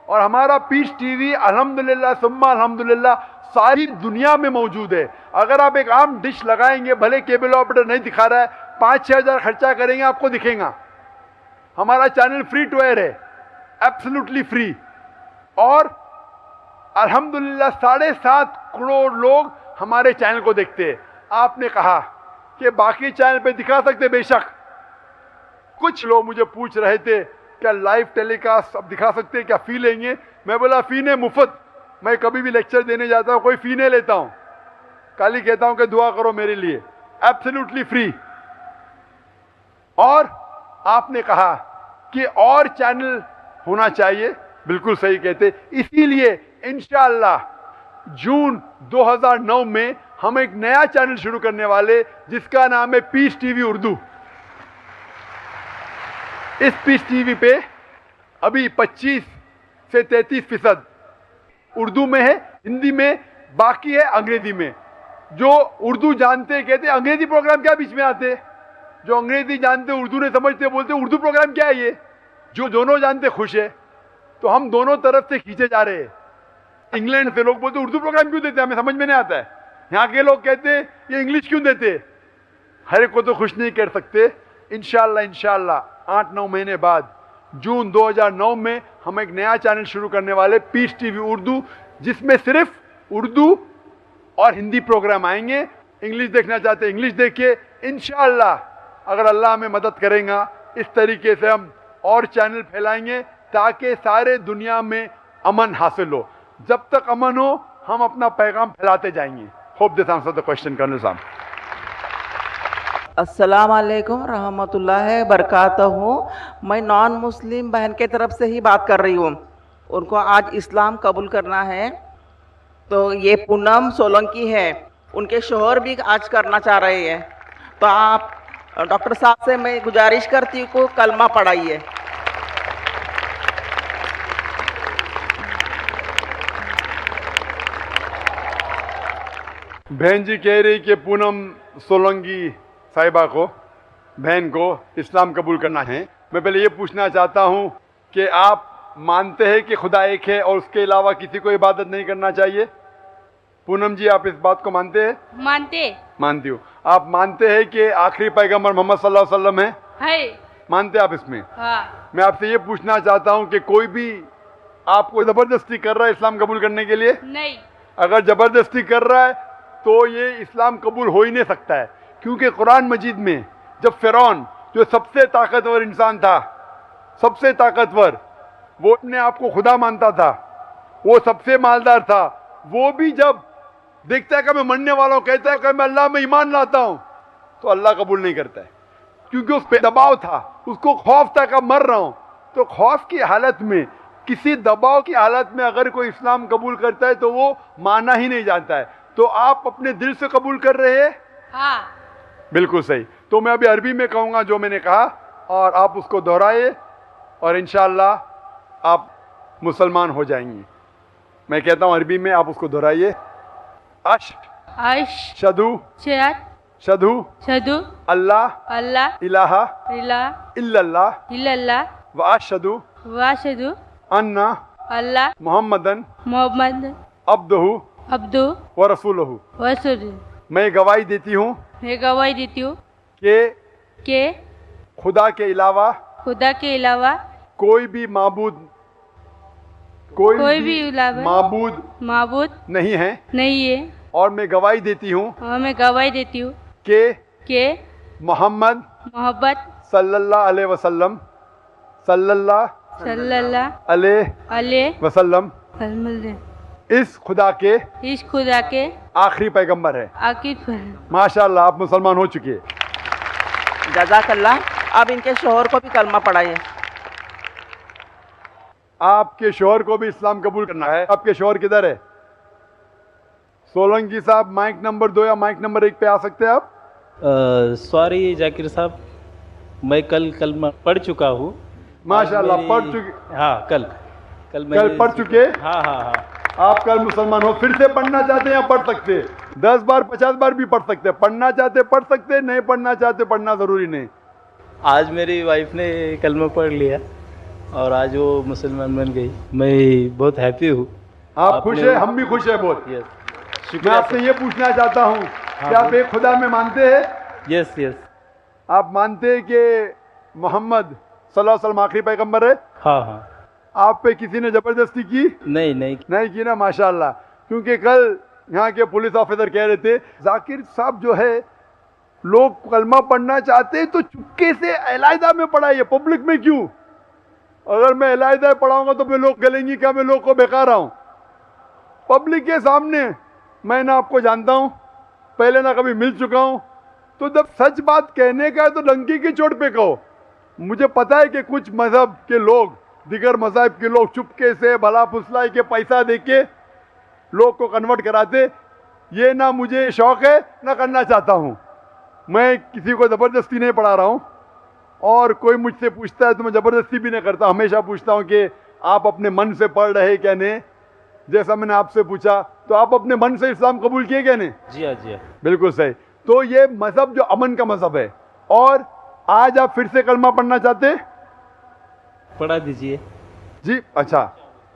[SPEAKER 2] और हमारा पीस टीवी अल्हम्दुलिल्लाह सुम्मा अल्हम्दुलिल्लाह सारी दुनिया में मौजूद है। अगर आप एक आम डिश लगाएंगे, भले केबल ऑपरेटर नहीं दिखा रहा है, 5-6 हजार खर्चा करेंगे, आपको दिखेगा। हमारा चैनल फ्री टू एयर है, एब्सोल्युटली फ्री। और अल्हम्दुलिल्लाह 7.5 करोड़ लोग हमारे चैनल को देखते हैं। आपने कहा कि बाकी चैनल पे दिखा सकते, बेशक। कुछ लोग मुझे पूछ रहे थे क्या लाइव टेलीकास्ट अब दिखा सकते हैं, क्या फ़ी लेंगे? मैं बोला फ़ी नहीं, मुफ्त। मैं कभी भी लेक्चर देने जाता हूँ कोई फ़ी नहीं लेता हूँ, खाली कहता हूँ कि दुआ करो मेरे लिए, एब्सोल्युटली फ्री। और आपने कहा कि और चैनल होना चाहिए, बिल्कुल सही कहते। इसीलिए इंशाअल्लाह जून 2009 में हम एक नया चैनल शुरू करने वाले जिसका नाम है पीस टीवी उर्दू। इस पीस टीवी पे अभी 25 से 33% उर्दू में है, हिंदी में, बाकी है अंग्रेजी में। जो उर्दू जानते कहते अंग्रेजी प्रोग्राम क्या बीच में आते, जो अंग्रेजी जानते उर्दू नहीं समझते बोलते उर्दू प्रोग्राम क्या है ये। जो दोनों जानते खुश है, तो हम दोनों तरफ से खींचे जा रहे हैं। इंग्लैंड से लोग बोलते उर्दू प्रोग्राम क्यों देते, हमें समझ में नहीं आता है। यहाँ के लोग कहते ये इंग्लिश क्यों देते। हर एक को तो खुश नहीं कर सकते। इंशाअल्लाह 8-9 महीने बाद जून 2009 में हम एक नया चैनल शुरू करने वाले, पीस टीवी उर्दू, जिसमें सिर्फ उर्दू और हिंदी प्रोग्राम आएंगे। इंग्लिश देखना चाहते इंग्लिश देखिए। इंशाअल्लाह अगर अल्लाह हमें मदद करेगा, इस तरीके से हम और चैनल फैलाएंगे ताकि सारे दुनिया में अमन हासिल हो। जब तक अमन हो हम अपना पैगाम फैलाते जाएंगे। Hope this answer the question colonel साहब।
[SPEAKER 9] अस्सलाम वालेकुम रहमतुल्लाहि बरकातहू। मैं नॉन मुस्लिम बहन के तरफ से ही बात कर रही हूँ। उनको आज इस्लाम कबूल करना है, तो ये पूनम सोलंकी है, उनके शोहर भी आज करना चाह रहे हैं। तो आप डॉक्टर साहब से मैं गुजारिश करती हूँ को कलमा पढ़ाइए।
[SPEAKER 2] बहन जी कह रही कि पूनम सोलंकी साहिबा को, बहन को इस्लाम कबूल करना है। मैं पहले ये पूछना चाहता हूँ कि आप मानते हैं कि खुदा एक है और उसके अलावा किसी को इबादत नहीं करना चाहिए? पूनम जी आप इस बात को मानते हैं? मानती हूँ। आप मानते हैं कि आखिरी पैगंबर मोहम्मद सल्लल्लाहु अलैहि वसल्लम है? मानते आप इसमें?
[SPEAKER 10] हाँ।
[SPEAKER 2] मैं आपसे ये पूछना चाहता हूँ कि कोई भी आपको जबरदस्ती कर रहा है इस्लाम कबूल करने के लिए?
[SPEAKER 10] नहीं।
[SPEAKER 2] अगर जबरदस्ती कर रहा है तो ये इस्लाम कबूल हो ही नहीं सकता है, क्योंकि कुरान मजीद में जब फिरौन जो सबसे ताकतवर इंसान था, सबसे ताकतवर, वो अपने आप को खुदा मानता था, वो सबसे मालदार था, वो भी जब देखता है कि मैं मरने वाला हूँ, कहता है कि मैं अल्लाह में ईमान लाता हूँ, तो अल्लाह कबूल नहीं करता है, क्योंकि उस पर दबाव था, उसको खौफ था कि मर रहा हूँ। तो खौफ की हालत में, किसी दबाव की हालत में अगर कोई इस्लाम कबूल करता है तो वो माना ही नहीं जाता है। तो आप अपने दिल से कबूल कर रहे हैं?
[SPEAKER 10] हाँ।
[SPEAKER 2] बिल्कुल सही। तो मैं अभी अरबी में कहूँगा जो मैंने कहा, और आप उसको दोहराइए और इंशाअल्लाह आप मुसलमान हो जाएंगे। मैं कहता हूँ अरबी में, आप उसको दोहराइए। शदू शदू अल्लाह इलाहा इल्लल्लाह व अशहदु अन्ना मुहम्मदन अब्दुहु व रसूलुहु। मैं गवाही देती हूँ कि खुदा के अलावा कोई भी माबूद नहीं है। और मैं गवाही देती हूँ कि मोहम्मद सल्लल्लाहु अलैहि वसल्लम इस खुदा के आखिरी पैगंबर है। माशाअल्लाह आप मुसलमान हो चुके हैं।
[SPEAKER 9] जज़ाकल्लाह। अब इनके शोहर को भी कलमा पढ़ाइए।
[SPEAKER 2] आपके शोहर को भी इस्लाम कबूल करना है। आपके शोहर किधर है? सोलंकी साहब माइक नंबर 2 या माइक नंबर 1 पे आ सकते हैं आप?
[SPEAKER 11] सॉरी जाकिर साहब, मैं कल कलमा पढ़ चुका हूँ।
[SPEAKER 2] माशाअल्लाह पढ़ चुके?
[SPEAKER 11] हाँ, कल
[SPEAKER 2] पढ़ चुके?
[SPEAKER 11] हाँ।
[SPEAKER 2] आप कल मुसलमान हो। फिर से पढ़ना चाहते हैं या पढ़ सकते हैं? 10 बार 50 बार भी पढ़ सकते हैं। पढ़ना चाहते पढ़ सकते हैं, नहीं पढ़ना चाहते पढ़ना ज़रूरी नहीं।
[SPEAKER 11] आज मेरी वाइफ ने कलमा पढ़ लिया और आज वो मुसलमान बन गई। मैं बहुत हैप्पी हूँ।
[SPEAKER 2] आप खुश हैं? हम भी खुश हैं बहुत। मैं आपसे ये पूछना चाहता हूँ कि आप एक खुदा में मानते हैं?
[SPEAKER 11] यस।
[SPEAKER 2] आप मानते हैं कि मोहम्मद सल्लल्लाहु अलैहि वसल्लम आखिरी पैगंबर है?
[SPEAKER 11] हाँ।
[SPEAKER 2] आप पे किसी ने जबरदस्ती की? नहीं की ना, माशाअल्लाह। क्योंकि कल यहाँ के पुलिस ऑफिसर कह रहे थे, जाकिर साहब जो है, लोग कलमा पढ़ना चाहते हैं तो चुपके से अलहदा में पढ़ाइए, पब्लिक में क्यों? अगर मैं इलाहिदा पढ़ाऊंगा तो मैं लोग गलेंगी क्या, मैं लोग को बेकार रहा हूँ। पब्लिक के सामने मैं ना आपको जानता हूँ, पहले ना कभी मिल चुका हूँ, तो जब सच बात कहने का है तो डंकी की चोट पे कहो। मुझे पता है कि कुछ मजहब के लोग, दिगर मजहब के लोग चुपके से भला फुसलाई के पैसा देके लोग को कन्वर्ट कराते, ये ना मुझे शौक है ना करना चाहता हूँ। मैं किसी को ज़बरदस्ती नहीं पढ़ा रहा हूँ, और कोई मुझसे पूछता है तो मैं ज़बरदस्ती भी नहीं करता। हमेशा पूछता हूँ कि आप अपने मन से पढ़ रहे क्या नहीं। जैसा मैंने आपसे पूछा तो आप अपने मन से इस्लाम कबूल किए क्या नहीं?
[SPEAKER 11] जी हाँ, जी हाँ।
[SPEAKER 2] बिल्कुल सही। तो ये मजहब जो अमन का मजहब है, और आज आप फिर से कलमा पढ़ना चाहते?
[SPEAKER 11] पढ़ा दीजिए।
[SPEAKER 2] जी अच्छा,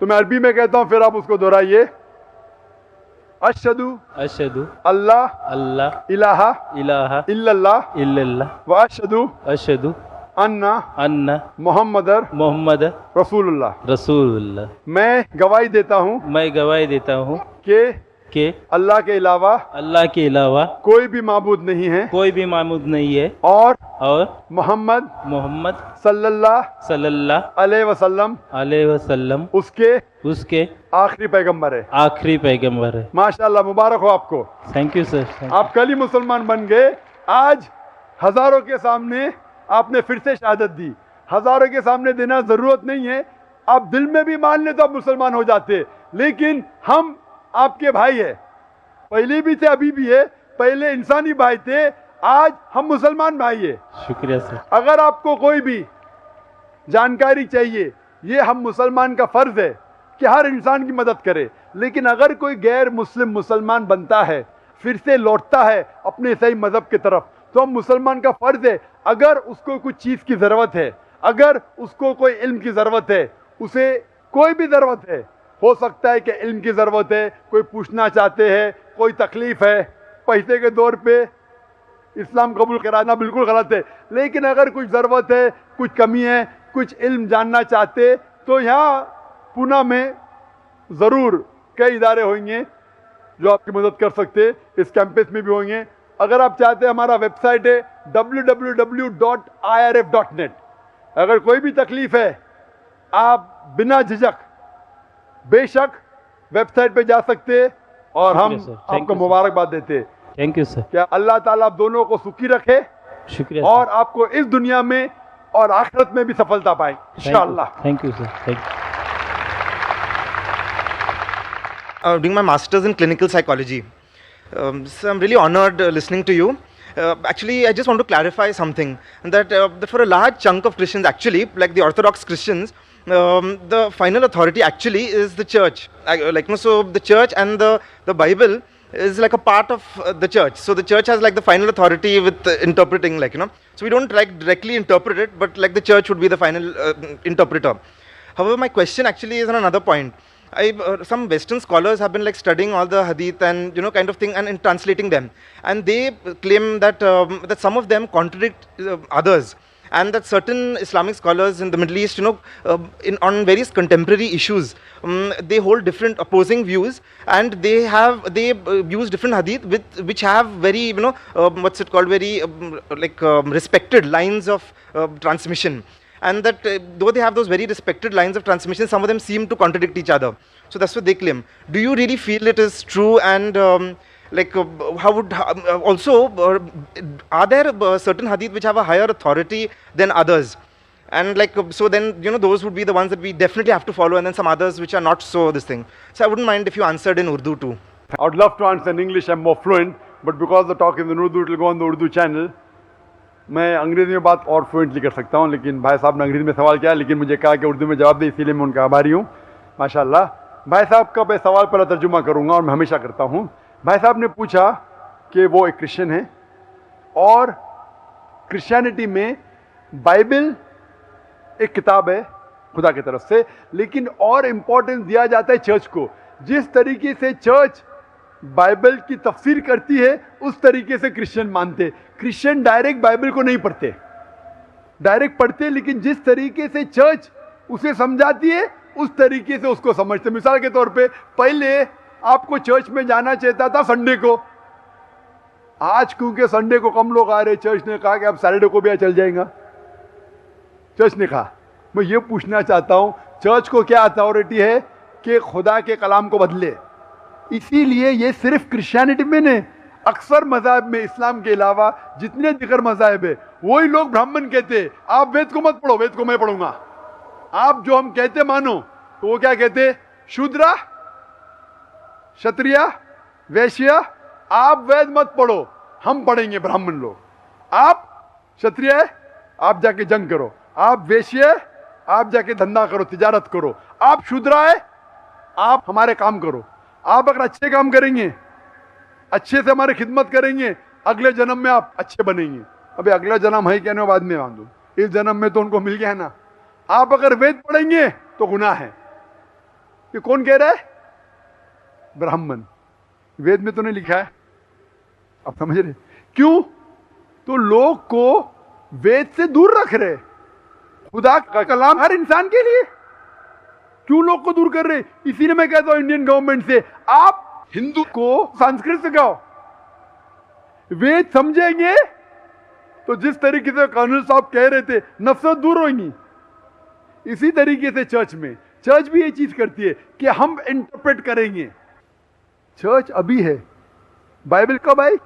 [SPEAKER 2] तो मैं अरबी में कहता हूँ, फिर आप उसको दोहराइए। अशहदु
[SPEAKER 11] अशहदु
[SPEAKER 2] अल्लाह
[SPEAKER 11] अल्लाह
[SPEAKER 2] इलाहा
[SPEAKER 11] इलाहा
[SPEAKER 2] इल्लल्लाह
[SPEAKER 11] इल्लल्लाह
[SPEAKER 2] व अशहदु
[SPEAKER 11] अशहदु
[SPEAKER 2] अन्ना
[SPEAKER 11] अन्ना
[SPEAKER 2] मोहम्मदर
[SPEAKER 11] मोहम्मद
[SPEAKER 2] रसूलुल्लाह।
[SPEAKER 11] रसूलुल्लाह।
[SPEAKER 2] मैं गवाही देता हूँ
[SPEAKER 11] मैं गवाही देता हूँ
[SPEAKER 2] कि अल्लाह के अलावा
[SPEAKER 11] अल्लाह के अलावा
[SPEAKER 2] कोई भी माबूद नहीं है,
[SPEAKER 11] कोई भी माबूद नहीं है,
[SPEAKER 2] और
[SPEAKER 11] मोहम्मद
[SPEAKER 2] सल्लल्लाहु अलैहि वसल्लम
[SPEAKER 11] उसके
[SPEAKER 2] आखिरी पैगंबर है।
[SPEAKER 11] आखिरी पैगंबर है।
[SPEAKER 2] माशाल्लाह, मुबारक हो आपको।
[SPEAKER 11] Thank you sir.
[SPEAKER 2] आप कल ही मुसलमान बन गए। आज हजारों के सामने आपने फिर से शहादत दी। हजारों के सामने देना जरूरत नहीं है, आप दिल में भी मान ले तो आप मुसलमान हो जाते। लेकिन हम आपके भाई है, पहले भी थे अभी भी है, पहले इंसानी भाई थे, आज हम मुसलमान भाई है।
[SPEAKER 11] शुक्रिया सर।
[SPEAKER 2] अगर आपको कोई भी जानकारी चाहिए, ये हम मुसलमान का फर्ज है कि हर इंसान की मदद करे। लेकिन अगर कोई गैर मुस्लिम मुसलमान बनता है, फिर से लौटता है अपने सही मजहब की तरफ, तो हम मुसलमान का फर्ज है, अगर उसको कुछ चीज़ की ज़रूरत है, अगर उसको कोई इल्म की ज़रूरत है, उसे कोई भी ज़रूरत है, हो सकता है कि इल्म की ज़रूरत है, कोई पूछना चाहते हैं, कोई तकलीफ़ है, पैसे के दौर पे इस्लाम कबूल कराना बिल्कुल गलत है। लेकिन अगर कुछ ज़रूरत है, कुछ कमी है, कुछ इल्म जानना चाहते, तो यहाँ पूना में ज़रूर कई इदारे होंगे जो आपकी मदद कर सकते। इस कैंपस में भी होंगे। अगर आप चाहते हैं, हमारा वेबसाइट है www.irf.net। अगर कोई भी तकलीफ़ है, आप बिना झिझक बेशक वेबसाइट पे जा सकते हैं, और हम आपको मुबारकबाद देते।
[SPEAKER 11] Thank you sir.
[SPEAKER 2] क्या अल्लाह ताला आप दोनों को सुखी रखे,
[SPEAKER 11] शुक्रिया,
[SPEAKER 2] और आपको इस दुनिया में और आखिरत में भी सफलता पाए इंशाअल्लाह।
[SPEAKER 11] Thank you sir. Thank you.
[SPEAKER 10] Doing my master's in clinical psychology. So I'm really honored listening to you. Actually, I just want to clarify something, that for a large chunk of Christians, actually, like the Orthodox Christians, the final authority actually is the church. So the church and the Bible is like a part of the church. So the church has like the final authority with interpreting, So we don't like directly interpret it, but like the church would be the final interpreter. However, my question actually is on another point. Some Western scholars have been like studying all the hadith and kind of thing, and in translating them, and they claim that that some of them contradict others, and that certain Islamic scholars in the Middle East, on various contemporary issues, they hold different opposing views, and they use different hadith which have very very respected lines of transmission. And that though they have those very respected lines of transmission, some of them seem to contradict each other. So that's what they claim. Do you really feel it is true? And also, are there certain hadith which have a higher authority than others? And so then, those would be the ones that we definitely have to follow, and then some others which are not so this thing. So I wouldn't mind if you answered in Urdu too.
[SPEAKER 2] I would love to answer in English, I'm more fluent, but because the talk is in Urdu, it will go on the Urdu channel. मैं अंग्रेज़ी में बात और fluently कर सकता हूँ, लेकिन भाई साहब ने अंग्रेज़ी में सवाल किया, लेकिन मुझे कहा कि उर्दू में जवाब दे, इसीलिए मैं उनका आभारी हूँ। माशाल्लाह। भाई साहब का मैं सवाल पहला तर्जुमा करूँगा, और मैं हमेशा करता हूँ। भाई साहब ने पूछा कि वो एक क्रिश्चियन है, और क्रिश्चियनिटी में बाइबल एक किताब है खुदा की तरफ से, लेकिन और इम्पोर्टेंस दिया जाता है चर्च को। जिस तरीके से चर्च बाइबल की तफसीर करती है, उस तरीके से क्रिश्चियन मानते। क्रिश्चियन डायरेक्ट बाइबल को नहीं पढ़ते, डायरेक्ट पढ़ते, लेकिन जिस तरीके से चर्च उसे समझाती है, उस तरीके से उसको समझते। मिसाल के तौर पे, पहले आपको चर्च में जाना चाहता था संडे को। आज क्योंकि संडे को कम लोग आ रहे, चर्च ने कहा कि अब सैटरडे को भी चल जाएगा। चर्च ने कहा, मैं ये पूछना चाहता हूँ, चर्च को क्या अथॉरिटी है कि खुदा के कलाम को बदले? इसीलिए ये सिर्फ क्रिश्चियनिटी में नहीं, अक्सर मज़हब में इस्लाम के अलावा जितने दिगर मज़हब है वही लोग ब्राह्मण कहते आप वेद को मत पढ़ो, वेद को मैं पढ़ूंगा। आप जो हम कहते मानो, तो वो क्या कहते? शूद्रा, क्षत्रिय, वैश्य, आप वेद मत पढ़ो, हम पढ़ेंगे ब्राह्मण लोग। आप क्षत्रिय है, आप जाके जंग करो। आप वैश्य है, आप जाके धंधा करो, तिजारत करो। आप शूद्रा है, आप हमारे काम करो। आप अगर अच्छे काम करेंगे, अच्छे से हमारी खिदमत करेंगे, अगले जन्म में आप अच्छे बनेंगे। अबे अगला जन्म है क्या नहीं बाद में बांधो, इस जन्म में तो उनको मिल गया है ना। आप अगर वेद पढ़ेंगे तो गुनाह है। ये कौन कह रहा है? ब्राह्मण। वेद में तो नहीं लिखा है, आप समझ रहे? क्यों? तो लोग को वेद से दूर रख रहे, खुदा का कलाम हर इंसान के लिए। क्यों लोग को दूर कर रहे? इसीलिए मैं कहता हूं इंडियन गवर्नमेंट से, आप हिंदू को संस्कृत सिखाओ। वेद समझेंगे तो जिस तरीके से कर्नल साहब कह रहे थे, नफरत दूर होगी। इसी तरीके से चर्च भी ये चीज करती है कि हम इंटरप्रेट करेंगे। चर्च अभी है, बाइबल कब आई?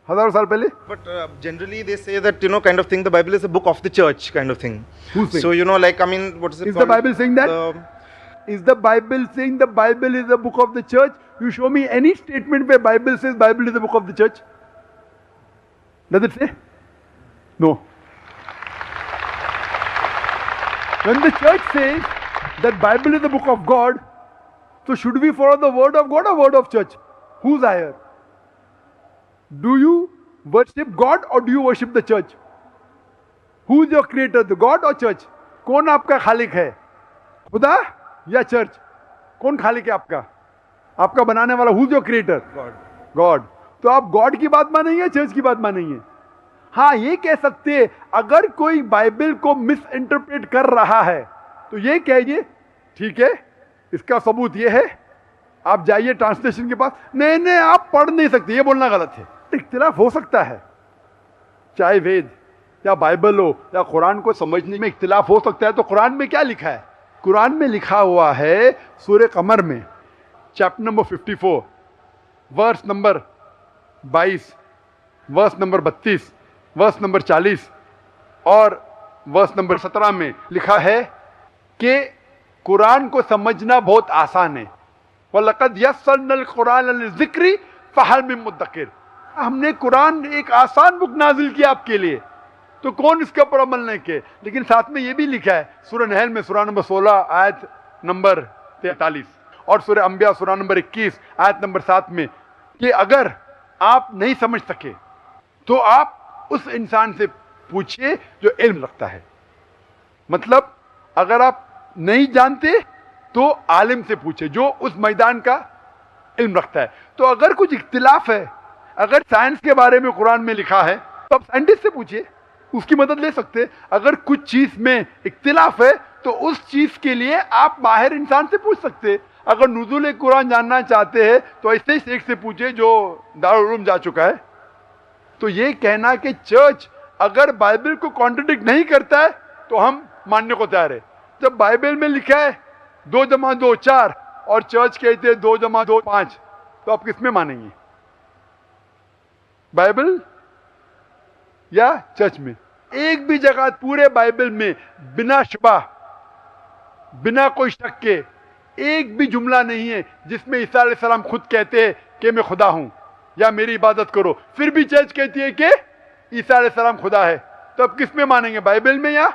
[SPEAKER 2] हजारों साल पहले।
[SPEAKER 10] But generally they say that, you know, kind of thing, the Bible is a book of the church kind of thing.
[SPEAKER 2] Who's saying?
[SPEAKER 10] So, you know, like, I mean, what is it
[SPEAKER 2] Is
[SPEAKER 10] called?
[SPEAKER 2] the Bible saying that? Is the Bible saying the Bible is a book of the church? You show me any statement where Bible says Bible is a book of the church. Does it say? No. When the church says that Bible is the book of God, so should we follow the word of God or word of church? Who's higher? Do you worship God or do you worship the church? Who is your creator, the God or church? कौन आपका खालिक है, खुदा या church? कौन खालिक है आपका? आपका बनाने वाला, who is your creator? God. तो आप गॉड की बात मानेंगे, चर्च की बात मानेंगे? हाँ, ये कह सकते हैं अगर कोई बाइबल को मिस इंटरप्रेट कर रहा है तो ये कहिए ठीक है, इसका सबूत ये है, आप जाइए ट्रांसलेशन के पास। नहीं, आप पढ़ नहीं सकते, ये बोलना गलत है। इख्तिलाफ हो सकता है, चाहे वेद या बाइबल हो या कुरान को समझने में इख्तिलाफ हो सकता है। तो कुरान में क्या लिखा है? कुरान में लिखा हुआ है सूरह कमर में chapter number 54 verse number 22, verse number 32, verse number 40 और वर्स नंबर 17 में लिखा है कि कुरान को समझना बहुत आसान है। वलक़द यस्सरनल कुरान लिज़िक्रि फ़हल मिन मुद्दकिर। हमने कुरान एक आसान बुक नाजिल किया आपके लिए, तो कौन इसके ऊपर अमल नहीं किए? लेकिन साथ में ये भी लिखा है सूरह नहल में सूरह नंबर 16 आयत नंबर 43 और सूरह अंबिया सूरह नंबर 21 आयत नंबर 7 में कि अगर आप नहीं समझ सके तो आप उस इंसान से पूछिए जो इल्म रखता है। मतलब अगर आप नहीं जानते तो आलिम से पूछे जो उस मैदान का इल्म रखता है। तो अगर कुछ इख्तिलाफ है, अगर साइंस के बारे में कुरान में लिखा है तो आप साइंटिस्ट से पूछिए, उसकी मदद ले सकते। अगर कुछ चीज में इख्तिलाफ है तो उस चीज के लिए आप माहिर इंसान से पूछ सकते। अगर नुज़ूल कुरान जानना चाहते हैं तो ऐसे ही शेख से पूछे जो दारुल उलूम जा चुका है। तो ये कहना कि चर्च अगर बाइबल को कॉन्ट्रडिक्ट नहीं करता है तो हम मानने को तैयार है। जब बाइबल में लिखा है 2 जमा 2 4 और चर्च कहते हैं 2 जमा 2 5, तो आप किसमें मानेंगे, बाइबल या चर्च में? एक भी जगह पूरे बाइबल में बिना शुबा, बिना कोई शक के एक भी जुमला नहीं है जिसमें ईसा अलैहिस्सलाम खुद कहते हैं कि मैं खुदा हूं या मेरी इबादत करो, फिर भी चर्च कहती है कि ईसा अलैहिस्सलाम खुदा है। तो अब किस में मानेंगे, बाइबल में या?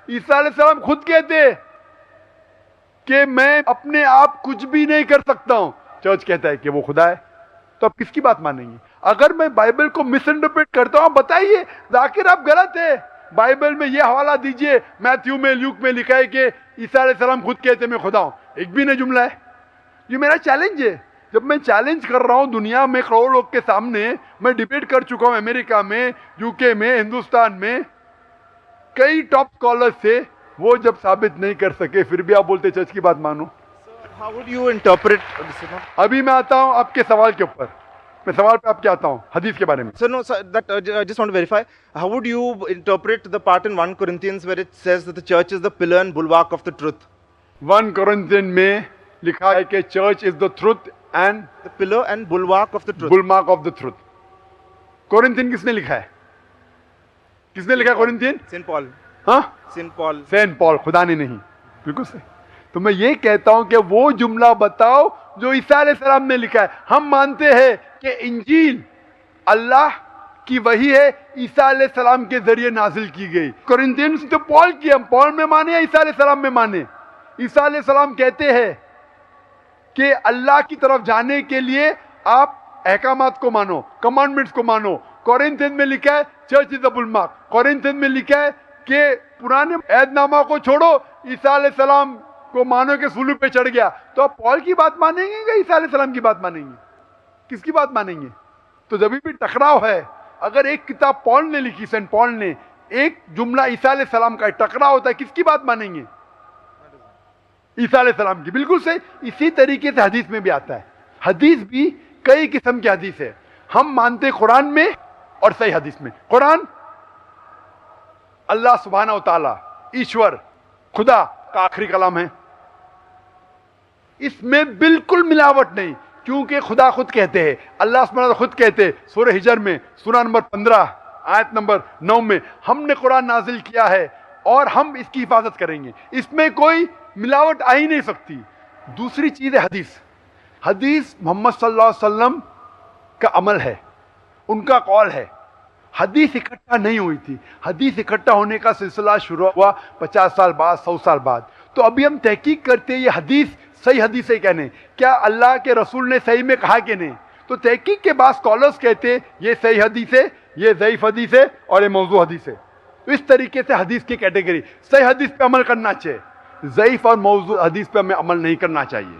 [SPEAKER 2] ईसा अलैहिस्सलाम खुद कहते हैं कि मैं अपने आप कुछ भी नहीं कर सकता हूं, चर्च कहता है कि वो खुदा है। तो अब किसकी बात मानेंगे? अगर मैं बाइबल को मिस इंटरप्रेट करता हूं बताइए, जाकिर आप गलत है, बाइबल में ये हवाला दीजिए, मैथ्यू में ल्यूक में लिखा है कि ईसा अलैहिस्सलाम खुद कहते मैं खुदा हूं, एक भी नहीं जुमला है। ये मेरा चैलेंज है। जब मैं चैलेंज कर रहा हूं दुनिया में करोड़ों लोग के सामने, मैं डिबेट कर चुका हूं अमेरिका में, यूके में, हिंदुस्तान में, कई टॉप स्कॉलर्स से, वो जब साबित नहीं कर सके फिर भी आप बोलते चर्च की बात मानो।
[SPEAKER 10] How would you interpret?
[SPEAKER 2] अभी मैं आता हूं आपके सवाल के ऊपर। मैं सवाल पे आपके आता हूँ हदीस के बारे में।
[SPEAKER 10] Sir, no, sir, that I just want to verify. How would you interpret the part in 1 Corinthians where it says that the church is the pillar and bulwark of the truth?
[SPEAKER 2] 1 Corinthians में लिखा है कि church is the truth and
[SPEAKER 10] The pillar and bulwark of the truth.
[SPEAKER 2] Bulwark of the truth. Corinthian किसने लिखा है? किसने लिखा है कोरिंथियन?
[SPEAKER 10] Saint Paul.
[SPEAKER 2] हाँ,
[SPEAKER 10] Saint Paul.
[SPEAKER 2] सेंट पॉल, खुदा ने नहीं। बिल्कुल सही। तो मैं ये कहता हूं कि वो जुमला बताओ जो ईसा अलैहिस्सलाम ने लिखा है। हम मानते हैं कि इंजील अल्लाह की वही है, ईसा अलैहिस्सलाम के जरिए नाजिल की गई। कोरिंथियंस तो पॉल की, हम पॉल में माने या ईसा अलैहिस्सलाम में माने? ईसा अलैहिस्सलाम कहते हैं कि अल्लाह की तरफ जाने के लिए आप अहकामात को मानो, कमांडमेंट्स को मानो। कोरिंथियन में लिखा है चर्च इज द बुलमार्क। कोरिंथियन में लिखा है कि पुराने ऐदनामा को छोड़ो, ईसा अलैहिस्सलाम को मानो के सूली पे चढ़ गया। तो आप पॉल की बात मानेंगे या ईसा अलैहिस्सलाम की बात मानेंगे? किसकी बात मानेंगे? तो जब भी टकराव है, अगर एक किताब पॉल ने लिखी, सेंट पॉल ने, एक जुमला ईसा अलैहिस्सलाम का टकराव होता है, किसकी बात मानेंगे? ईसा अलैहिस्सलाम की। बिल्कुल सही। इसी तरीके से हदीस में भी आता है। हदीस भी कई किस्म की हदीस है। हम मानते कुरान में और सही हदीस में। कुरान अल्लाह सुब्हाना व तआला, ईश्वर, खुदा का आखिरी कलाम है। इसमें बिल्कुल मिलावट नहीं, क्योंकि खुदा खुद कहते हैं, अल्लाह सुब्हाना खुद कहते हैं सूरह हिजर में, सूरह नंबर 15 आयत नंबर 9 में, हमने कुरान नाजिल किया है और हम इसकी हिफाजत करेंगे। इसमें कोई मिलावट आ ही नहीं सकती। दूसरी चीज है हदीस। हदीस मोहम्मद सल्लल्लाहु अलैहि वसल्लम का अमल है, उनका कौल है। हदीस इकट्ठा नहीं हुई थी। हदीस इकट्ठा होने का सिलसिला शुरू हुआ 50 साल बाद, 100 साल बाद। तो अभी हम तहकीक करते हैं ये हदीस सही हदीस है क्या नहीं, क्या अल्लाह के रसूल ने सही में कहा कि नहीं। तो तहकीक के बाद स्कॉलर्स कहते हैं ये सही हदीस है, ये ज़ईफ हदीस है और ये मौजू हदीस है। तो इस तरीके से हदीस की कैटेगरी। सही हदीस पे अमल करना चाहिए, ज़ईफ और मौजू हदीस पे हमें अमल नहीं करना चाहिए।